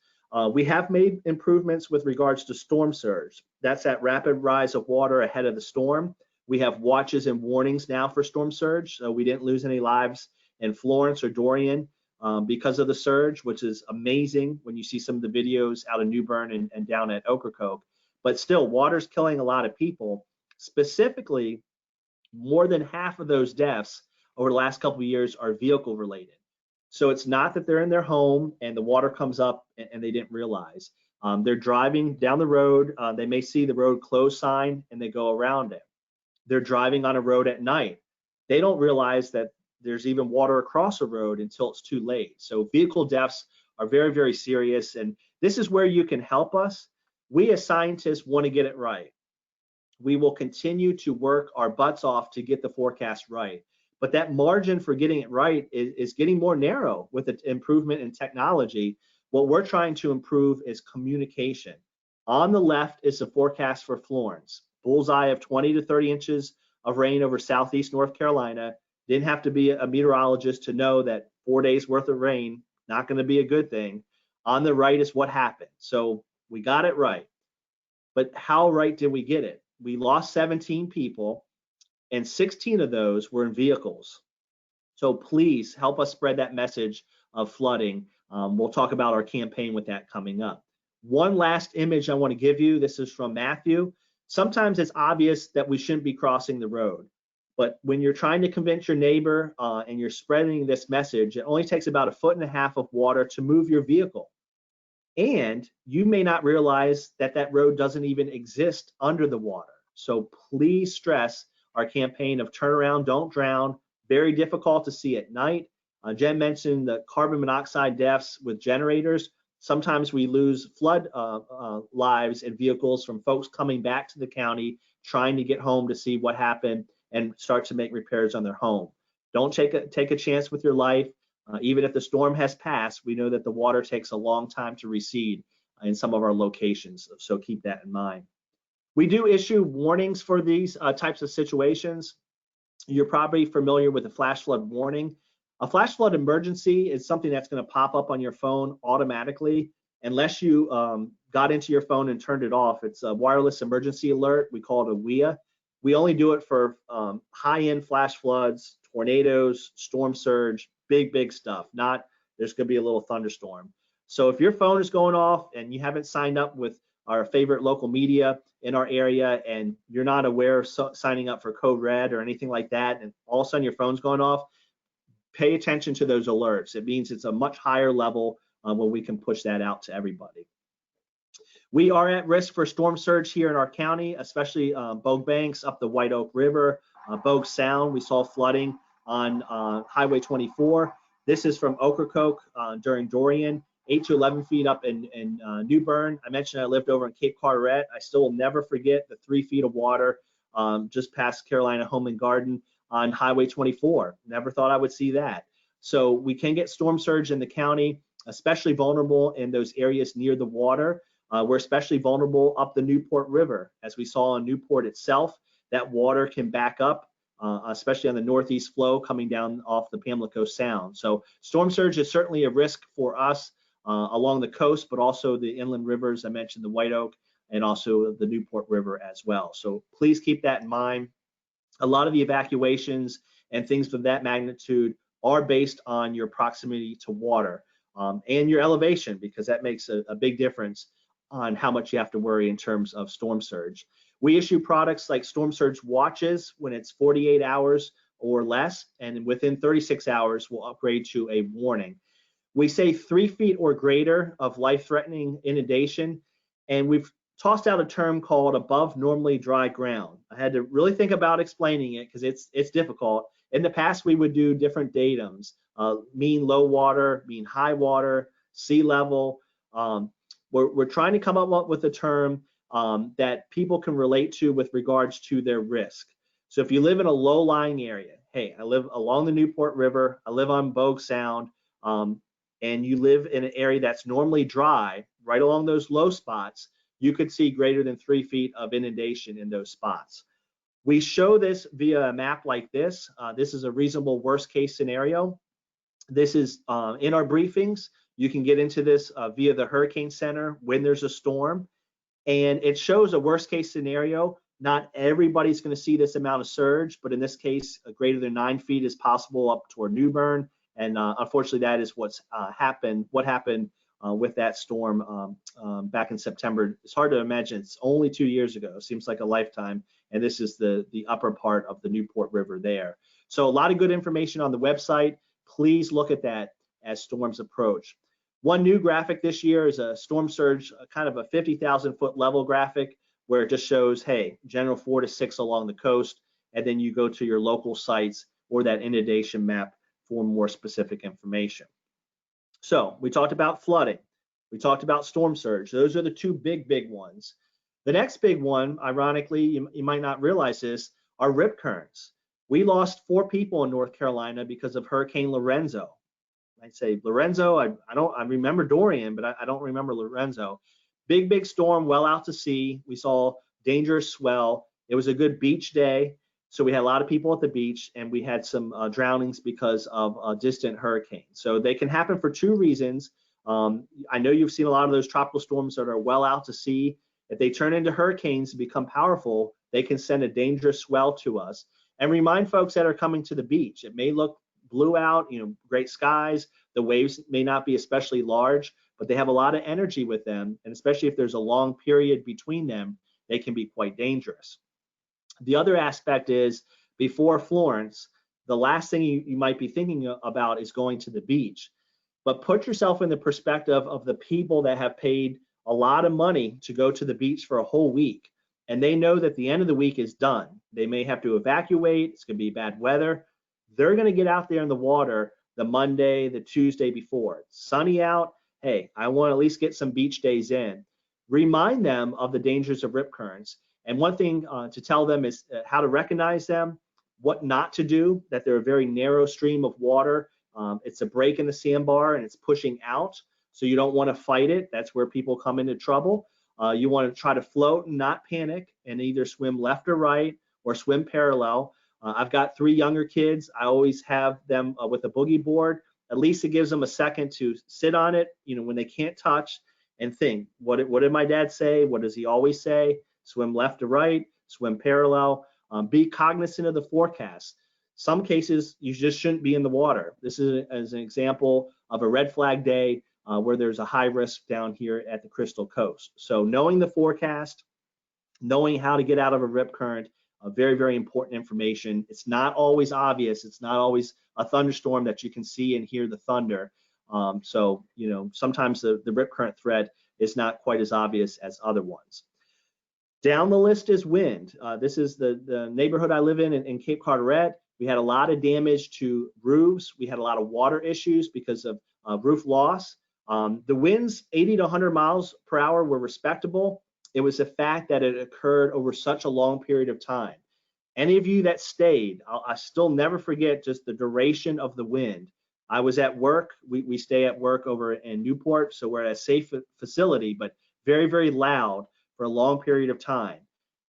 We have made improvements with regards to storm surge. That's that rapid rise of water ahead of the storm. We have watches and warnings now for storm surge, so we didn't lose any lives in Florence or Dorian because of the surge, which is amazing when you see some of the videos out of New Bern and down at Ocracoke. But still, water's killing a lot of people. Specifically, more than half of those deaths over the last couple of years are vehicle related. So it's not that they're in their home and the water comes up and they didn't realize. They're driving down the road. They may see the road closed sign and they go around it. They're driving on a road at night. They don't realize that there's even water across a road until it's too late. So vehicle deaths are very, very serious. And this is where you can help us. We as scientists want to get it right. We will continue to work our butts off to get the forecast right. But that margin for getting it right is getting more narrow with the improvement in technology. What we're trying to improve is communication. On the left is the forecast for Florence. Bullseye of 20 to 30 inches of rain over southeast North Carolina. Didn't have to be a meteorologist to know that 4 days worth of rain, not going to be a good thing. On the right is what happened. So we got it right. But how right did we get it? We lost 17 people, and 16 of those were in vehicles. So please help us spread that message of flooding. We'll talk about our campaign with that coming up. One last image I want to give you. This is from Matthew. Sometimes it's obvious that we shouldn't be crossing the road, but when you're trying to convince your neighbor and you're spreading this message, it only takes about 1.5 feet of water to move your vehicle. And you may not realize that that road doesn't even exist under the water. So please stress our campaign of turn around, don't drown. Very difficult to see at night. Jen mentioned the carbon monoxide deaths with generators. Sometimes we lose flood lives in vehicles from folks coming back to the county, trying to get home to see what happened and start to make repairs on their home. Don't take a chance with your life. Even if the storm has passed, we know that the water takes a long time to recede in some of our locations, so keep that in mind. We do issue warnings for these types of situations. You're probably familiar with a flash flood warning. A flash flood emergency is something that's going to pop up on your phone automatically unless you got into your phone and turned it off. It's a wireless emergency alert. We call it a WEA. We only do it for high-end flash floods, tornadoes, storm surge, big stuff. Not there's going to be a little thunderstorm. So if your phone is going off and you haven't signed up with our favorite local media in our area and you're not aware of signing up for Code Red or anything like that, and all of a sudden your phone's going off, pay attention to those alerts. It means it's a much higher level when we can push that out to everybody. We are at risk for storm surge here in our county, especially Bogue Banks up the White Oak River, Bogue Sound. We saw flooding on Highway 24. This is from Ocracoke during Dorian, 8 to 11 feet up in New Bern. I mentioned I lived over in Cape Carteret. I still will never forget the 3 feet of water just past Carolina Home and Garden on Highway 24. Never thought I would see that. So we can get storm surge in the county, especially vulnerable in those areas near the water. We're especially vulnerable up the Newport River. As we saw in Newport itself, that water can back up, especially on the northeast flow coming down off the Pamlico Sound. So storm surge is certainly a risk for us along the coast, but also the inland rivers. I mentioned the White Oak and also the Newport River as well. So please keep that in mind. A lot of the evacuations and things of that magnitude are based on your proximity to water and your elevation, because that makes a big difference on how much you have to worry in terms of storm surge. We issue products like storm surge watches when it's 48 hours or less, and within 36 hours, we'll upgrade to a warning. We say 3 feet or greater of life-threatening inundation, and we've tossed out a term called above normally dry ground. I had to really think about explaining it because it's difficult. In the past, we would do different datums, mean low water, mean high water, sea level. We're trying to come up with a term that people can relate to with regards to their risk. So if you live in a low-lying area, hey, I live along the Newport River, I live on Bogue Sound, and you live in an area that's normally dry, right along those low spots, you could see greater than 3 feet of inundation in those spots. We show this via a map like this. This is a reasonable worst-case scenario. This is in our briefings. You can get into this via the Hurricane Center when there's a storm, and it shows a worst case scenario. Not everybody's going to see this amount of surge, but in this case, greater than 9 feet is possible up toward New Bern, and unfortunately, that is what's happened. What happened with that storm back in September? It's hard to imagine. It's only 2 years ago. It seems like a lifetime, and this is the upper part of the Newport River there. So a lot of good information on the website. Please look at that as storms approach. One new graphic this year is a storm surge, kind of a 50,000 foot level graphic, where it just shows, hey, general 4 to 6 along the coast, and then you go to your local sites or that inundation map for more specific information. So we talked about flooding. We talked about storm surge. Those are the two big ones. The next big one, ironically, you might not realize this, are rip currents. We lost 4 people in North Carolina because of Hurricane Lorenzo. I'd say Lorenzo, I remember Dorian, but I don't remember Lorenzo. Big storm well out to sea. We saw dangerous swell. It was a good beach day, so we had a lot of people at the beach, and we had some drownings because of a distant hurricane. So they can happen for 2 reasons. I know you've seen a lot of those tropical storms that are well out to sea. If they turn into hurricanes and become powerful, they can send a dangerous swell to us. And remind folks that are coming to the beach, it may look blue out, great skies. The waves may not be especially large, but they have a lot of energy with them, and especially if there's a long period between them, they can be quite dangerous. The other aspect is, before Florence, the last thing you might be thinking about is going to the beach. But put yourself in the perspective of the people that have paid a lot of money to go to the beach for a whole week, and they know that the end of the week is done. They may have to evacuate. It's going to be bad weather. They're going to get out there in the water the Monday, the Tuesday before. It's sunny out. Hey, I want to at least get some beach days in. Remind them of the dangers of rip currents. And one thing to tell them is how to recognize them, what not to do, that they're a very narrow stream of water. It's a break in the sandbar and it's pushing out. So you don't want to fight it. That's where people come into trouble. You want to try to float and not panic, and either swim left or right or swim parallel. I've got 3 younger kids. I always have them with a boogie board. At least it gives them a second to sit on it, when they can't touch, and think, what did my dad say? What does he always say? Swim left to right, swim parallel. Be cognizant of the forecast. Some cases, you just shouldn't be in the water. This is as an example of a red flag day where there's a high risk down here at the Crystal Coast. So knowing the forecast, knowing how to get out of a rip current, very, very important information. It's not always obvious. It's not always a thunderstorm that you can see and hear the thunder. So, you know, sometimes the rip current threat is not quite as obvious as other ones. Down the list is wind. This is the neighborhood I live in Cape Carteret. We had a lot of damage to roofs. We had a lot of water issues because of roof loss. The winds 80 to 100 miles per hour were respectable. It was the fact that it occurred over such a long period of time. Any of you that stayed, I still never forget just the duration of the wind. I was at work. We stay at work over in Newport, so we're at a safe facility, but very, very loud for a long period of time.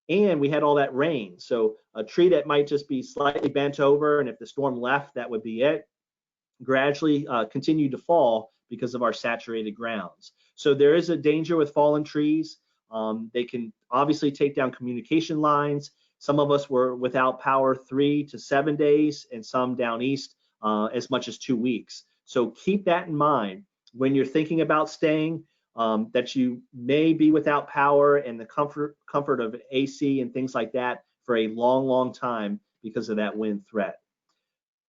And we had all that rain. So a tree that might just be slightly bent over, and if the storm left, that would be it, gradually continued to fall because of our saturated grounds. So there is a danger with fallen trees. They can obviously take down communication lines. Some of us were without power 3 to 7 days, and some down east as much as 2 weeks. So keep that in mind when you're thinking about staying, that you may be without power and the comfort of AC and things like that for a long, long time because of that wind threat.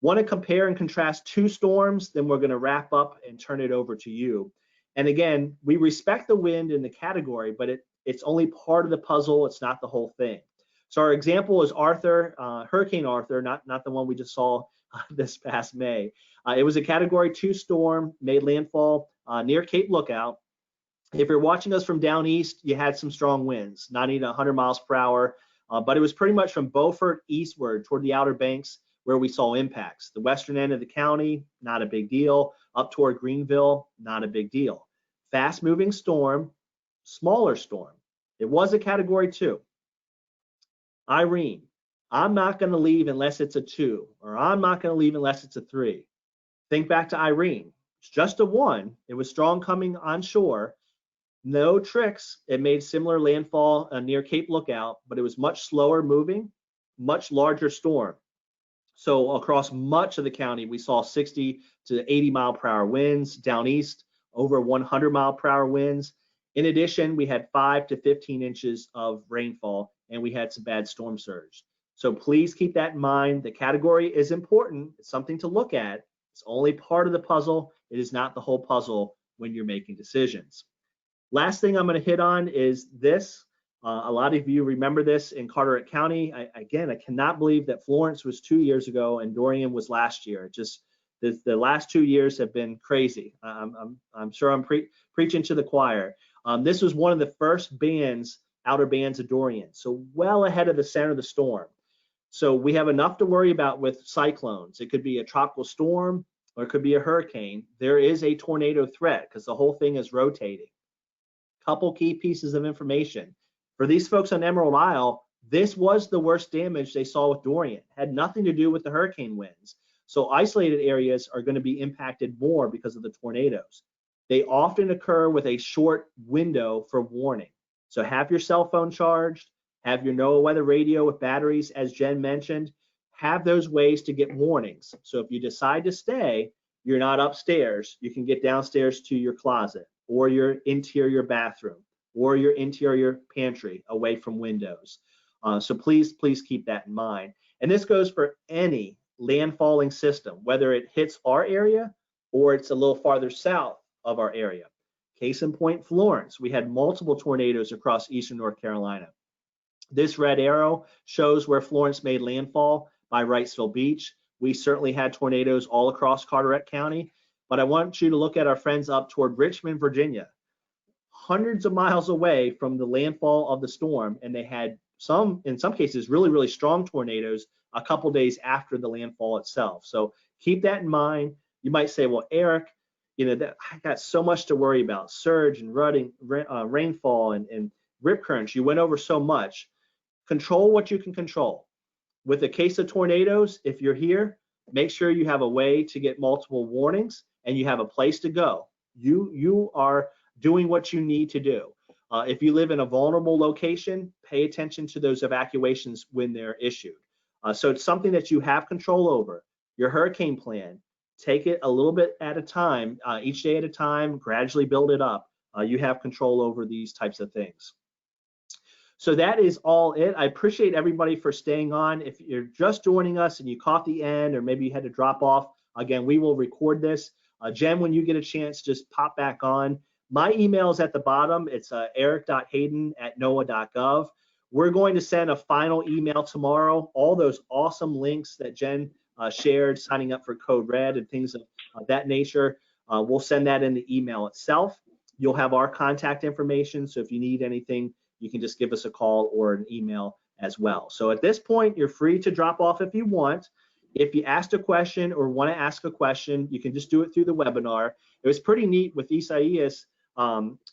Want to compare and contrast 2 storms, then we're going to wrap up and turn it over to you. And again, we respect the wind in the category, but it's only part of the puzzle. It's not the whole thing. So our example is Arthur, Hurricane Arthur, not the one we just saw this past May. It was a Category 2 storm, made landfall near Cape Lookout. If you're watching us from down east, you had some strong winds, 90 to 100 miles per hour, but it was pretty much from Beaufort eastward toward the Outer Banks where we saw impacts. The western end of the county, not a big deal. Up toward Greenville, not a big deal. Fast moving storm, smaller storm. It was a Category 2. Irene, I'm not going to leave unless it's a 2, or I'm not going to leave unless it's a 3. Think back to Irene. It's just a 1. It was strong coming onshore. No tricks. It made similar landfall near Cape Lookout, but it was much slower moving, much larger storm. So across much of the county, we saw 60 to 80 mile per hour winds. Down east, over 100 mile per hour winds. In addition, we had 5 to 15 inches of rainfall, and we had some bad storm surge. So please keep that in mind. The category is important. It's something to look at. It's only part of the puzzle. It is not the whole puzzle when you're making decisions. Last thing I'm going to hit on is this. A lot of you remember this in Carteret County. Again, I cannot believe that Florence was 2 years ago and Dorian was last year. Just the last 2 years have been crazy. I'm sure I'm preaching to the choir. This was one of the first bands, outer bands of Dorian, so well ahead of the center of the storm. So we have enough to worry about with cyclones. It could be a tropical storm or it could be a hurricane. There is a tornado threat because the whole thing is rotating. Couple key pieces of information. For these folks on Emerald Isle, this was the worst damage they saw with Dorian. It had nothing to do with the hurricane winds. So isolated areas are going to be impacted more because of the tornadoes. They often occur with a short window for warning. So have your cell phone charged, have your NOAA weather radio with batteries, as Jen mentioned. Have those ways to get warnings. So if you decide to stay, you're not upstairs, you can get downstairs to your closet or your interior bathroom or your interior pantry away from windows. So please keep that in mind. And this goes for any landfalling system, whether it hits our area or it's a little farther south of our area. Case in point, Florence. We had multiple tornadoes across eastern North Carolina. This red arrow shows where Florence made landfall by Wrightsville Beach. We certainly had tornadoes all across Carteret County, but I want you to look at our friends up toward Richmond, Virginia. Hundreds of miles away from the landfall of the storm, and they had in some cases, really, really strong tornadoes a couple days after the landfall itself. So keep that in mind. You might say, well, Eric, I got so much to worry about, surge and rainfall and rip currents. You went over so much. Control what you can control. With a case of tornadoes, if you're here, make sure you have a way to get multiple warnings and you have a place to go. You are doing what you need to do. If you live in a vulnerable location, pay attention to those evacuations when they're issued. So it's something that you have control over. Your hurricane plan, take it a little bit at a time, each day at a time, gradually build it up. You have control over these types of things. So that is all it. I appreciate everybody for staying on. If you're just joining us and you caught the end, or maybe you had to drop off, again, we will record this. Jen, when you get a chance, just pop back on. My email is at the bottom. It's eric.hayden@noaa.gov. We're going to send a final email tomorrow. All those awesome links that Jen shared, signing up for Code Red and things of that nature, we'll send that in the email itself. You'll have our contact information, so if you need anything, you can just give us a call or an email as well. So at this point, you're free to drop off if you want. If you asked a question or want to ask a question, you can just do it through the webinar. It was pretty neat with Isaias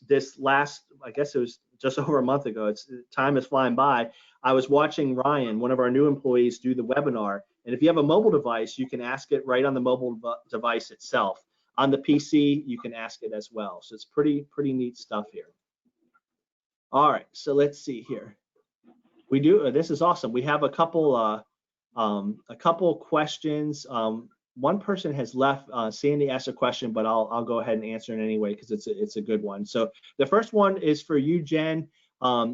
this last, I guess it was just over a month ago. Time is flying by. I was watching Ryan, one of our new employees, do the webinar. And if you have a mobile device, you can ask it right on the mobile device itself. On the PC, you can ask it as well. So it's pretty neat stuff here. All right, so let's see here. We do. This is awesome. We have a couple questions. One person has left. Sandy asked a question, but I'll go ahead and answer it anyway because it's a good one. So the first one is for you, Jen.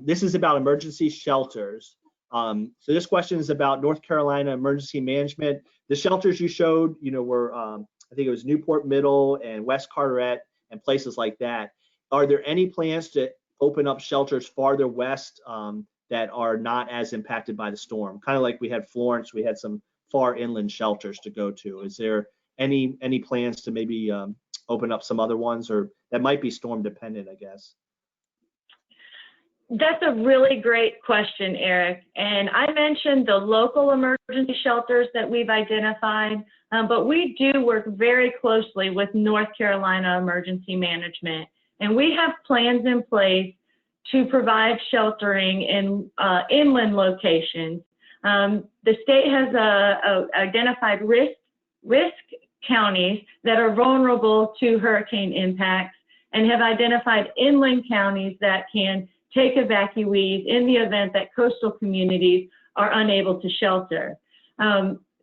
This is about emergency shelters. So this question is about North Carolina emergency management. The shelters you showed, were I think it was Newport Middle and West Carteret and places like that. Are there any plans to open up shelters farther west that are not as impacted by the storm? Kind of like we had Florence, we had some far inland shelters to go to. Is there any plans to maybe open up some other ones, or that might be storm dependent, I guess? That's a really great question, Eric. And I mentioned the local emergency shelters that we've identified, but we do work very closely with North Carolina Emergency Management. And we have plans in place to provide sheltering in inland locations. The state has identified risk counties that are vulnerable to hurricane impacts and have identified inland counties that can take evacuees in the event that coastal communities are unable to shelter.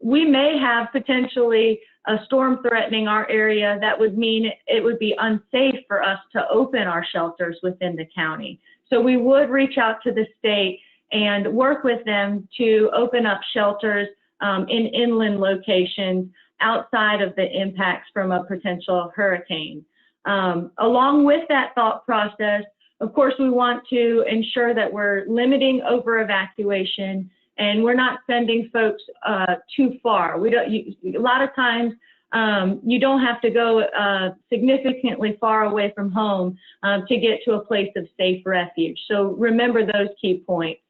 We may have potentially a storm threatening our area that would mean it would be unsafe for us to open our shelters within the county. So we would reach out to the state and work with them to open up shelters in inland locations outside of the impacts from a potential hurricane. Along with that thought process, of course, we want to ensure that we're limiting over evacuation and we're not sending folks too far. A lot of times you don't have to go significantly far away from home to get to a place of safe refuge. So remember those key points.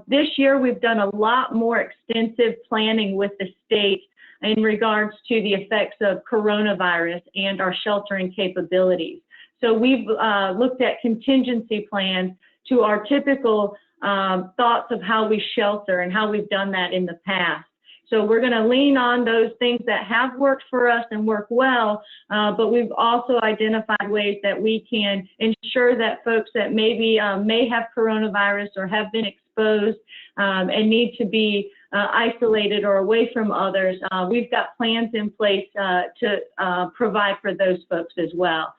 This year, we've done a lot more extensive planning with the state in regards to the effects of coronavirus and our sheltering capabilities. So we've looked at contingency plans to our typical thoughts of how we shelter and how we've done that in the past. So we're going to lean on those things that have worked for us and work well, but we've also identified ways that we can ensure that folks that maybe may have coronavirus or have been exposed and need to be isolated or away from others, we've got plans in place to provide for those folks as well.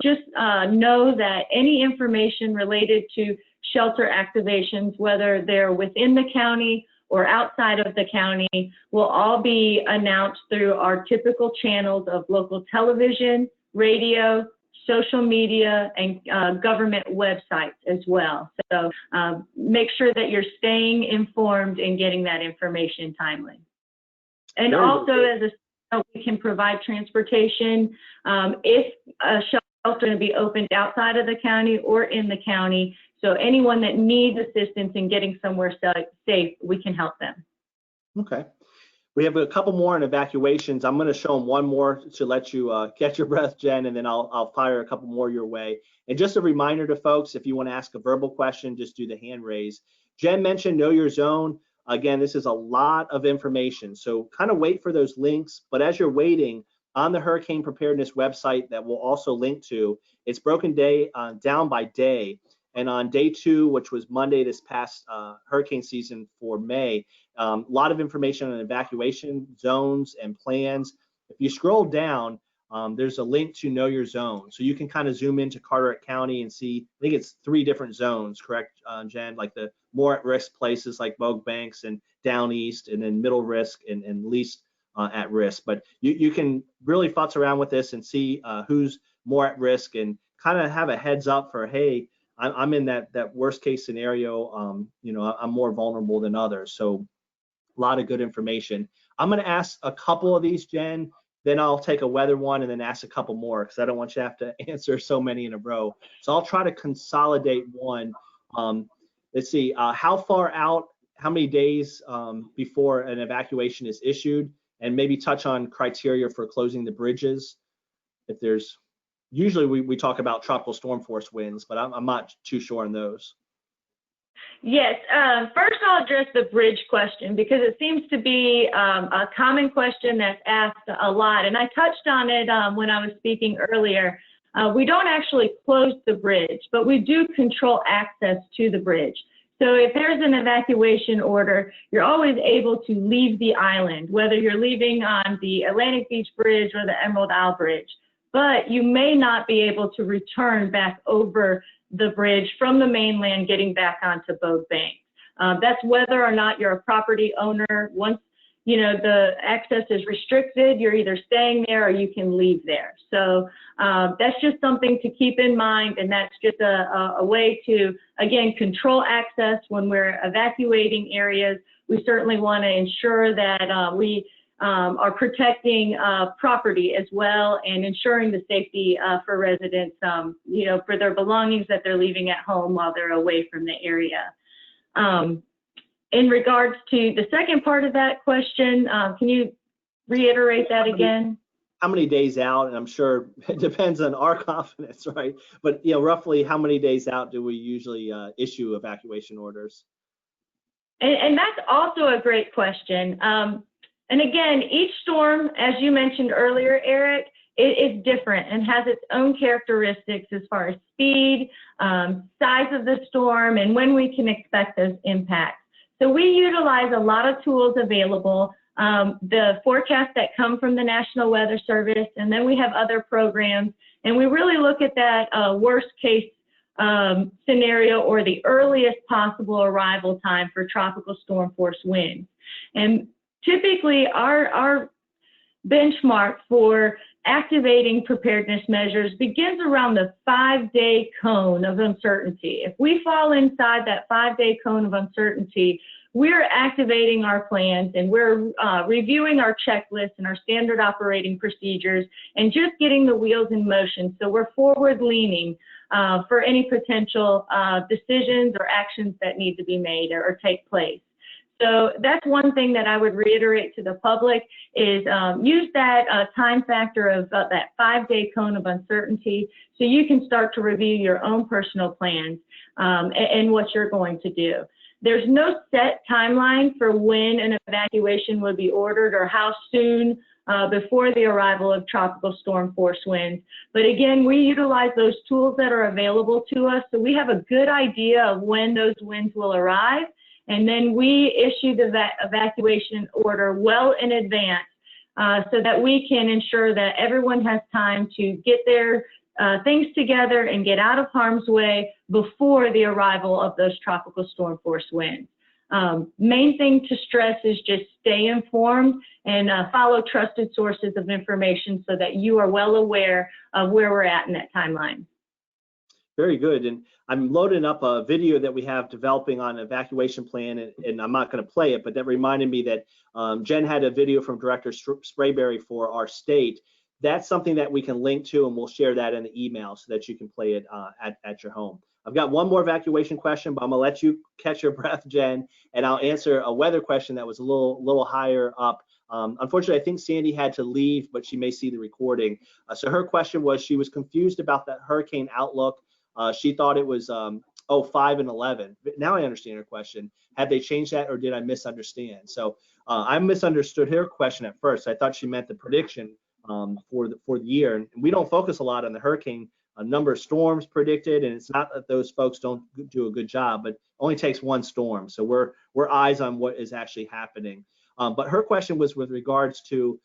Just know that any information related to shelter activations, whether they're within the county or outside of the county, will all be announced through our typical channels of local television, radio, social media, and government websites as well. So make sure that you're staying informed and getting that information timely. And also, as a we can provide transportation if a shelter is going to be opened outside of the county or in the county. So anyone that needs assistance in getting somewhere safe, we can help them. Okay. We have a couple more on evacuations. I'm going to show them one more to let you catch your breath, Jen, and then I'll fire a couple more your way. And just a reminder to folks, if you want to ask a verbal question, just do the hand raise. Jen mentioned Know Your Zone. Again, this is a lot of information, so kind of wait for those links. But as you're waiting, on the hurricane preparedness website that we'll also link to, it's broken down by day. And on day 2, which was Monday this past hurricane season for May, a lot of information on evacuation zones and plans. If you scroll down, there's a link to Know Your Zone. So you can kind of zoom into Carteret County and see, I think it's 3 different zones, correct, Jen? Like the more at-risk places like Bogue Banks and Down East, and then middle risk and least at risk. But you can really futz around with this and see who's more at risk and kind of have a heads up for, hey, I'm in that worst case scenario. You know, I'm more vulnerable than others. So a lot of good information. I'm going to ask a couple of these, Jen. Then I'll take a weather one and then ask a couple more because I don't want you to have to answer so many in a row. So I'll try to consolidate one. Let's see, how far out, how many days before an evacuation is issued, and maybe touch on criteria for closing the bridges. If there's, usually we talk about tropical storm force winds, but I'm not too sure on those. Yes, first I'll address the bridge question because it seems to be a common question that's asked a lot, and I touched on it when I was speaking earlier. We don't actually close the bridge, but we do control access to the bridge. So if there's an evacuation order, you're always able to leave the island, whether you're leaving on the Atlantic Beach Bridge or the Emerald Isle Bridge, but you may not be able to return back over the bridge from the mainland getting back onto Bogue Banks. That's whether or not you're a property owner. Once you know the access is restricted, you're either staying there or you can leave there. So that's just something to keep in mind, and that's just a way to, again, control access when we're evacuating areas. We certainly want to ensure that we are protecting property as well and ensuring the safety for residents, you know, for their belongings that they're leaving at home while they're away from the area. In regards to the second part of that question, can you reiterate that again? How many days out? And I'm sure it depends on our confidence, right? But, you know, roughly how many days out do we usually issue evacuation orders? And that's also a great question. And again, each storm, as you mentioned earlier, Eric, it is different and has its own characteristics as far as speed, size of the storm, and when we can expect those impacts. So we utilize a lot of tools available, the forecasts that come from the National Weather Service, and then we have other programs, and we really look at that worst case scenario or the earliest possible arrival time for tropical storm force winds. And typically, our benchmark for activating preparedness measures begins around the 5-day cone of uncertainty. If we fall inside that 5-day cone of uncertainty, we're activating our plans and we're reviewing our checklist and our standard operating procedures and just getting the wheels in motion. So we're forward leaning for any potential decisions or actions that need to be made or take place. So that's one thing that I would reiterate to the public is use that time factor of that 5-day cone of uncertainty so you can start to review your own personal plans and what you're going to do. There's no set timeline for when an evacuation would be ordered or how soon before the arrival of tropical storm force winds. But again, we utilize those tools that are available to us, so we have a good idea of when those winds will arrive. And then we issue the evacuation order well in advance so that we can ensure that everyone has time to get their things together and get out of harm's way before the arrival of those tropical storm force winds. Main thing to stress is just stay informed and follow trusted sources of information so that you are well aware of where we're at in that timeline. Very good. And I'm loading up a video that we have developing on evacuation plan, and I'm not going to play it, but that reminded me that Jen had a video from Director Sprayberry for our state. That's something that we can link to, and we'll share that in the email so that you can play it at your home. I've got one more evacuation question, but I'm going to let you catch your breath, Jen, and I'll answer a weather question that was a little higher up. Unfortunately, I think Sandy had to leave, but she may see the recording. So her question was, she was confused about that hurricane outlook. She thought it was 5 and 11. Now I understand her question. Had they changed that, or did I misunderstand? So I misunderstood her question at first. I thought she meant the prediction for the year. And we don't focus a lot on the hurricane number of storms predicted, and it's not that those folks don't do a good job, but it only takes one storm. So we're eyes on what is actually happening. But her question was with regards to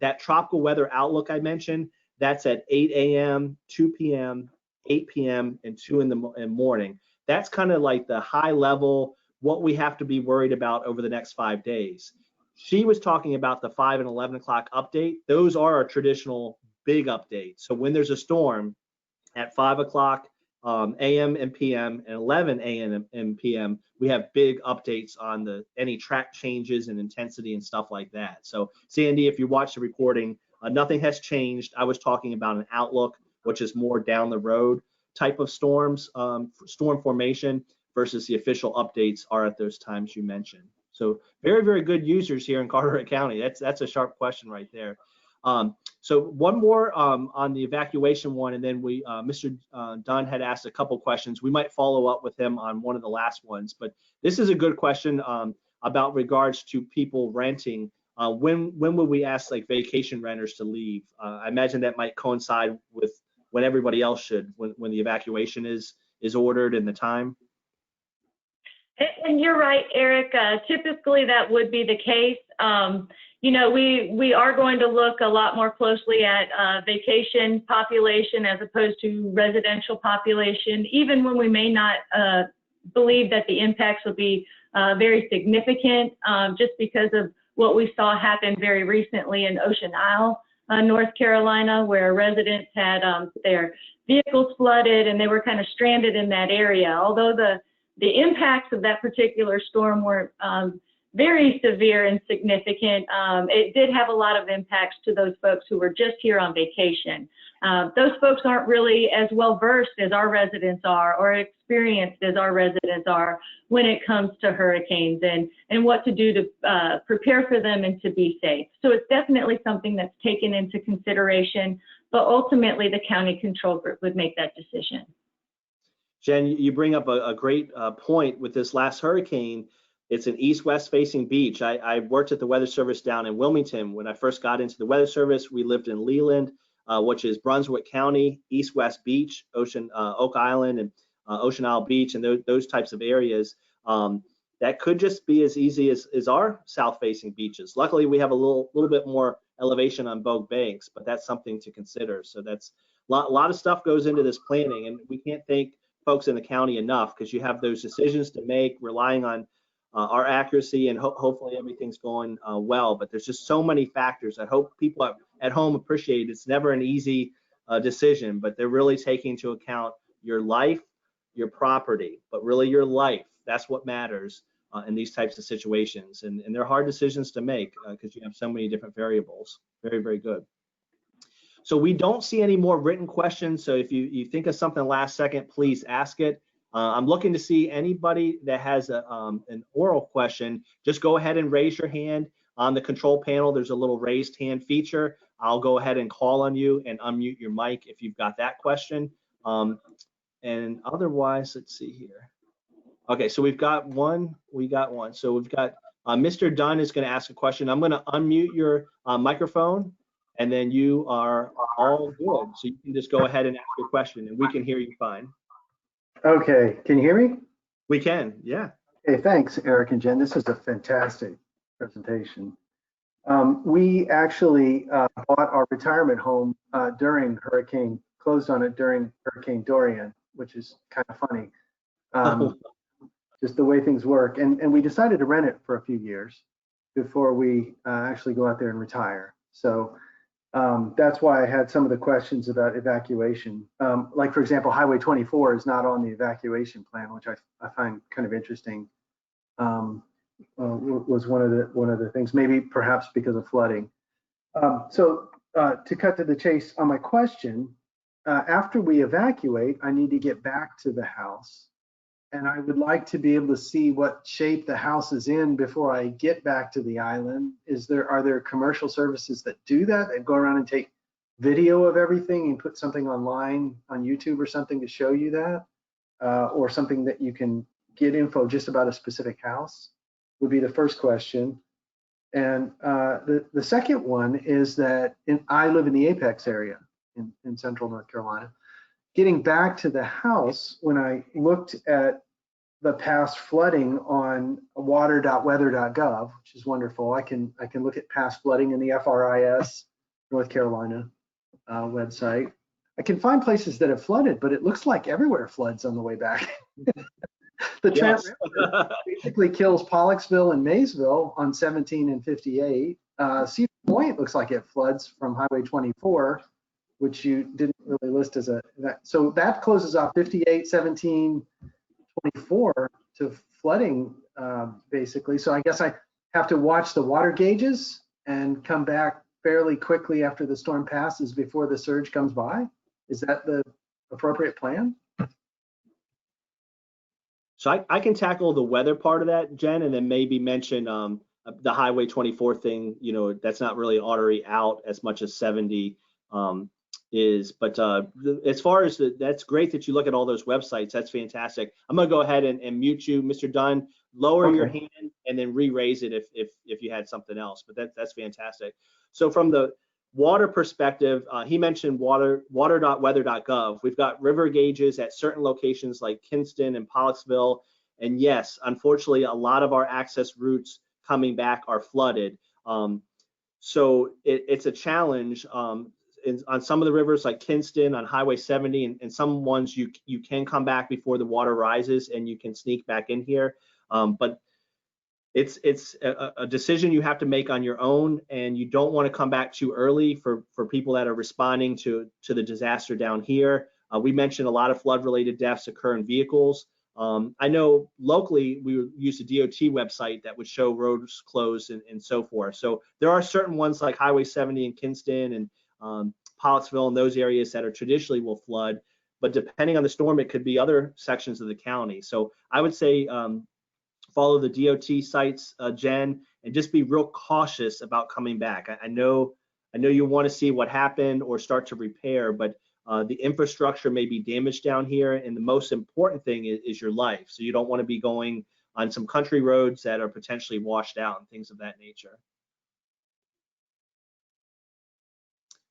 that tropical weather outlook I mentioned. That's at 8 a.m., 2 p.m., 8 p.m., and 2 in the morning. That's kind of like the high level, what we have to be worried about over the next 5 days. She was talking about the 5 and 11 o'clock update. Those are our traditional big updates. So when there's a storm at 5 o'clock a.m. and p.m. and 11 a.m. and p.m., we have big updates on any track changes and intensity and stuff like that. So Sandy, if you watch the recording, nothing has changed. I was talking about an outlook, which is more down the road type of storms, storm formation, versus the official updates are at those times you mentioned. So very, very good users here in Carteret County. That's a sharp question right there. So one more on the evacuation one, and then Mr. Dunn had asked a couple questions. We might follow up with him on one of the last ones, but this is a good question about regards to people renting. When would we ask like vacation renters to leave? I imagine that might coincide with when everybody else should, when the evacuation is ordered and the time. And you're right, Eric. Typically, that would be the case. You know, we are going to look a lot more closely at vacation population as opposed to residential population, even when we may not believe that the impacts will be very significant, just because of what we saw happen very recently in Ocean Isle, North Carolina, where residents had their vehicles flooded and they were kind of stranded in that area. Although the impacts of that particular storm were very severe and significant, it did have a lot of impacts to those folks who were just here on vacation. Those folks aren't really as well versed as our residents are, or experienced as our residents are when it comes to hurricanes and what to do to prepare for them and to be safe. So it's definitely something that's taken into consideration, but ultimately the county control group would make that decision. Jen, you bring up a great point with this last hurricane. It's an east-west facing beach. I worked at the Weather Service down in Wilmington. When I first got into the Weather Service, we lived in Leland, which is Brunswick County, east-west beach, Oak Island and Ocean Isle Beach, and those types of areas. That could just be as easy as our south-facing beaches. Luckily, we have a little bit more elevation on both banks, but that's something to consider. So that's a lot of stuff goes into this planning, and we can't thank folks in the county enough, because you have those decisions to make, relying on our accuracy, and hopefully everything's going well. But there's just so many factors. I hope people at home appreciate it's never an easy decision, but they're really taking into account your life, your property, but really your life. That's what matters in these types of situations. And they're hard decisions to make because you have so many different variables. Very, very good. So we don't see any more written questions. So if you think of something last second, please ask it. I'm looking to see anybody that has an oral question. Just go ahead and raise your hand. On the control panel, there's a little raised hand feature. I'll go ahead and call on you and unmute your mic if you've got that question. And otherwise, let's see here. Okay, so we've got one. So we've got Mr. Dunn is going to ask a question. I'm going to unmute your microphone, and then you are all good. So you can just go ahead and ask your question, and we can hear you fine. Okay, can you hear me? We can, yeah. Okay, thanks, Eric and Jen. This is a fantastic presentation. We actually bought our retirement home closed on it during Hurricane Dorian, which is kind of funny, just the way things work. And we decided to rent it for a few years before we actually go out there and retire. So that's why I had some of the questions about evacuation. Like, for example, Highway 24 is not on the evacuation plan, which I find kind of interesting. Was one of the things, maybe perhaps because of flooding. So to cut to the chase on my question, after we evacuate, I need to get back to the house, and I would like to be able to see what shape the house is in before I get back to the island. Are there commercial services that do that go around and take video of everything and put something online on YouTube or something to show you that, or something that you can get info just about a specific house? Would be the first question. And the second one is that I live in the Apex area in central North Carolina. Getting back to the house, when I looked at the past flooding on water.weather.gov, which is wonderful, I can look at past flooding in the FRIS North Carolina website. I can find places that have flooded, but it looks like everywhere floods on the way back. The Trent River basically kills Pollexville and Maysville on 17 and 58. Cedar Point looks like it floods from Highway 24, which you didn't really list as so that closes off 58, 17, 24 to flooding basically. So I guess I have to watch the water gauges and come back fairly quickly after the storm passes before the surge comes by. Is that the appropriate plan? So I can tackle the weather part of that, Jen, and then maybe mention the Highway 24 thing. You know, that's not really an artery out as much as 70 is. But as far as that's great that you look at all those websites. That's fantastic. I'm going to go ahead and mute you, Mr. Dunn. Lower your hand and then re-raise it if you had something else. But that's fantastic. So from the water perspective, he mentioned water.weather.gov. We've got river gauges at certain locations like Kinston and Pollexville. And yes, unfortunately, a lot of our access routes coming back are flooded. So it's a challenge on some of the rivers like Kinston on Highway 70 and some ones you can come back before the water rises and you can sneak back in here. But it's a decision you have to make on your own, and you don't want to come back too early for people that are responding to the disaster down here. We mentioned a lot of flood-related deaths occur in vehicles. I know locally we use a DOT website that would show roads closed and so forth. So there are certain ones like Highway 70 in Kinston and Pollexville and those areas that are traditionally will flood, but depending on the storm, it could be other sections of the county. So I would say follow the DOT sites, Jen, and just be real cautious about coming back. I know you want to see what happened or start to repair, but the infrastructure may be damaged down here, and the most important thing is your life. So you don't want to be going on some country roads that are potentially washed out and things of that nature.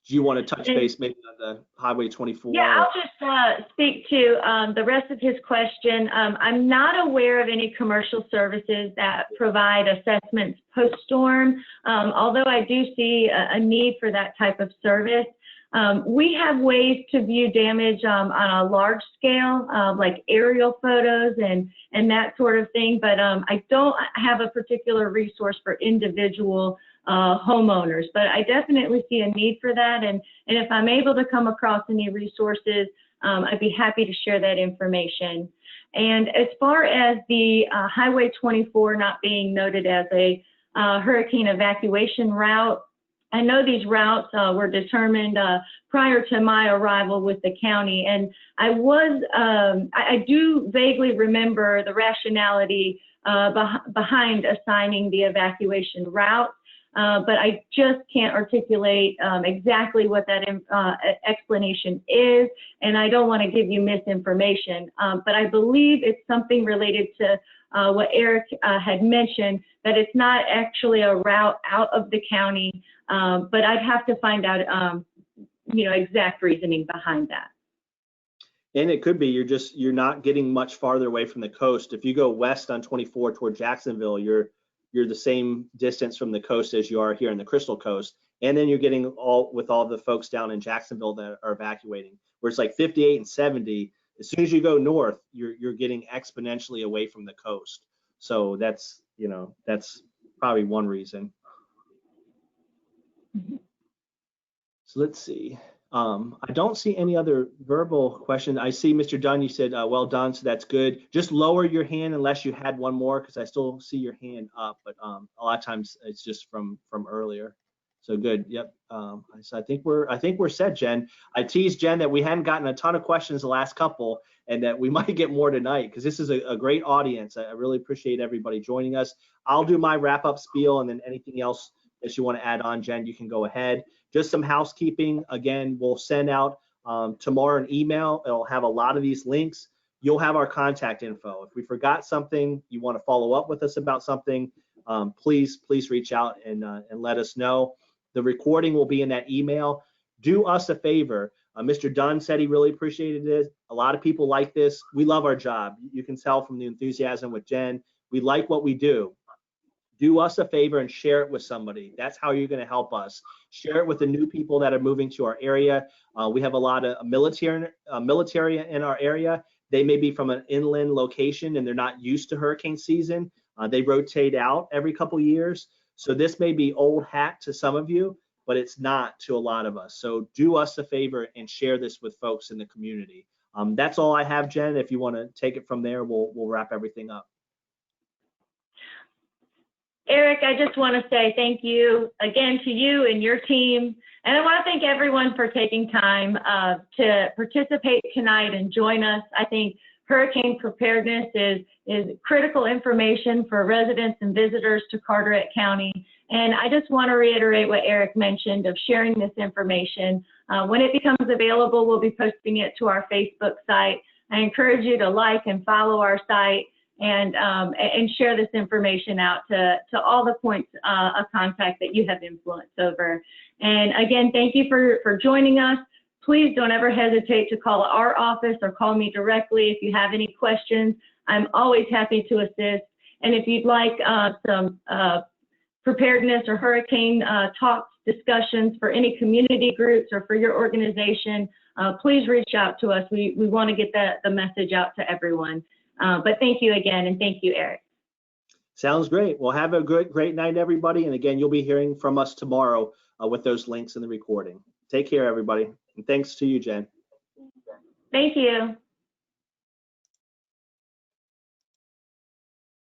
Do you want to touch base maybe on the Highway 24? Yeah, I'll just speak to the rest of his question. I'm not aware of any commercial services that provide assessments post-storm, although I do see a need for that type of service. We have ways to view damage on a large scale, like aerial photos and that sort of thing, but I don't have a particular resource for individual homeowners, but I definitely see a need for that. And if I'm able to come across any resources, I'd be happy to share that information. And as far as the Highway 24 not being noted as a hurricane evacuation route, I know these routes were determined prior to my arrival with the county, and I do vaguely remember the rationality behind assigning the evacuation route. But I just can't articulate exactly what that explanation is, and I don't want to give you misinformation. But I believe it's something related to what Eric had mentioned, that it's not actually a route out of the county, but I'd have to find out, exact reasoning behind that. And it could be you're not getting much farther away from the coast. If you go west on 24 toward Jacksonville, you're the same distance from the coast as you are here in the Crystal Coast. And then you're getting all the folks down in Jacksonville that are evacuating, where it's like 58 and 70. As soon as you go north, you're getting exponentially away from the coast. So that's probably one reason. Mm-hmm. So let's see. I don't see any other verbal question. I see, Mr. Dunn, you said, well done, so that's good. Just lower your hand unless you had one more, because I still see your hand up, but a lot of times it's just from earlier. So good, yep. So I think we're set, Jen. I teased Jen that we hadn't gotten a ton of questions the last couple, and that we might get more tonight, because this is a great audience. I really appreciate everybody joining us. I'll do my wrap-up spiel, and then anything else that you want to add on, Jen, you can go ahead. Just some housekeeping. Again, we'll send out tomorrow an email. It'll have a lot of these links. You'll have our contact info. If we forgot something, you want to follow up with us about something, please reach out and let us know. The recording will be in that email. Do us a favor. Mr. Dunn said he really appreciated it. A lot of people like this. We love our job. You can tell from the enthusiasm with Jen. We like what we do. Do us a favor and share it with somebody. That's how you're going to help us. Share it with the new people that are moving to our area. We have a lot of military in our area. They may be from an inland location and they're not used to hurricane season. They rotate out every couple years. So this may be old hat to some of you, but it's not to a lot of us. So do us a favor and share this with folks in the community. That's all I have, Jen. If you want to take it from there, we'll wrap everything up. Eric, I just want to say thank you again to you and your team. And I want to thank everyone for taking time to participate tonight and join us. I think hurricane preparedness is critical information for residents and visitors to Carteret County. And I just want to reiterate what Eric mentioned of sharing this information. When it becomes available, we'll be posting it to our Facebook site. I encourage you to like and follow our site and share this information out to all the points of contact that you have influence over. And again, thank you for joining us. Please don't ever hesitate to call our office or call me directly if you have any questions. I'm always happy to assist. And if you'd like some preparedness or hurricane talks, discussions for any community groups or for your organization, please reach out to us. We want to get the message out to everyone. But thank you again, and thank you, Eric. Sounds great. Well, have a great night, everybody. And again, you'll be hearing from us tomorrow with those links in the recording. Take care, everybody. And thanks to you, Jen. Thank you.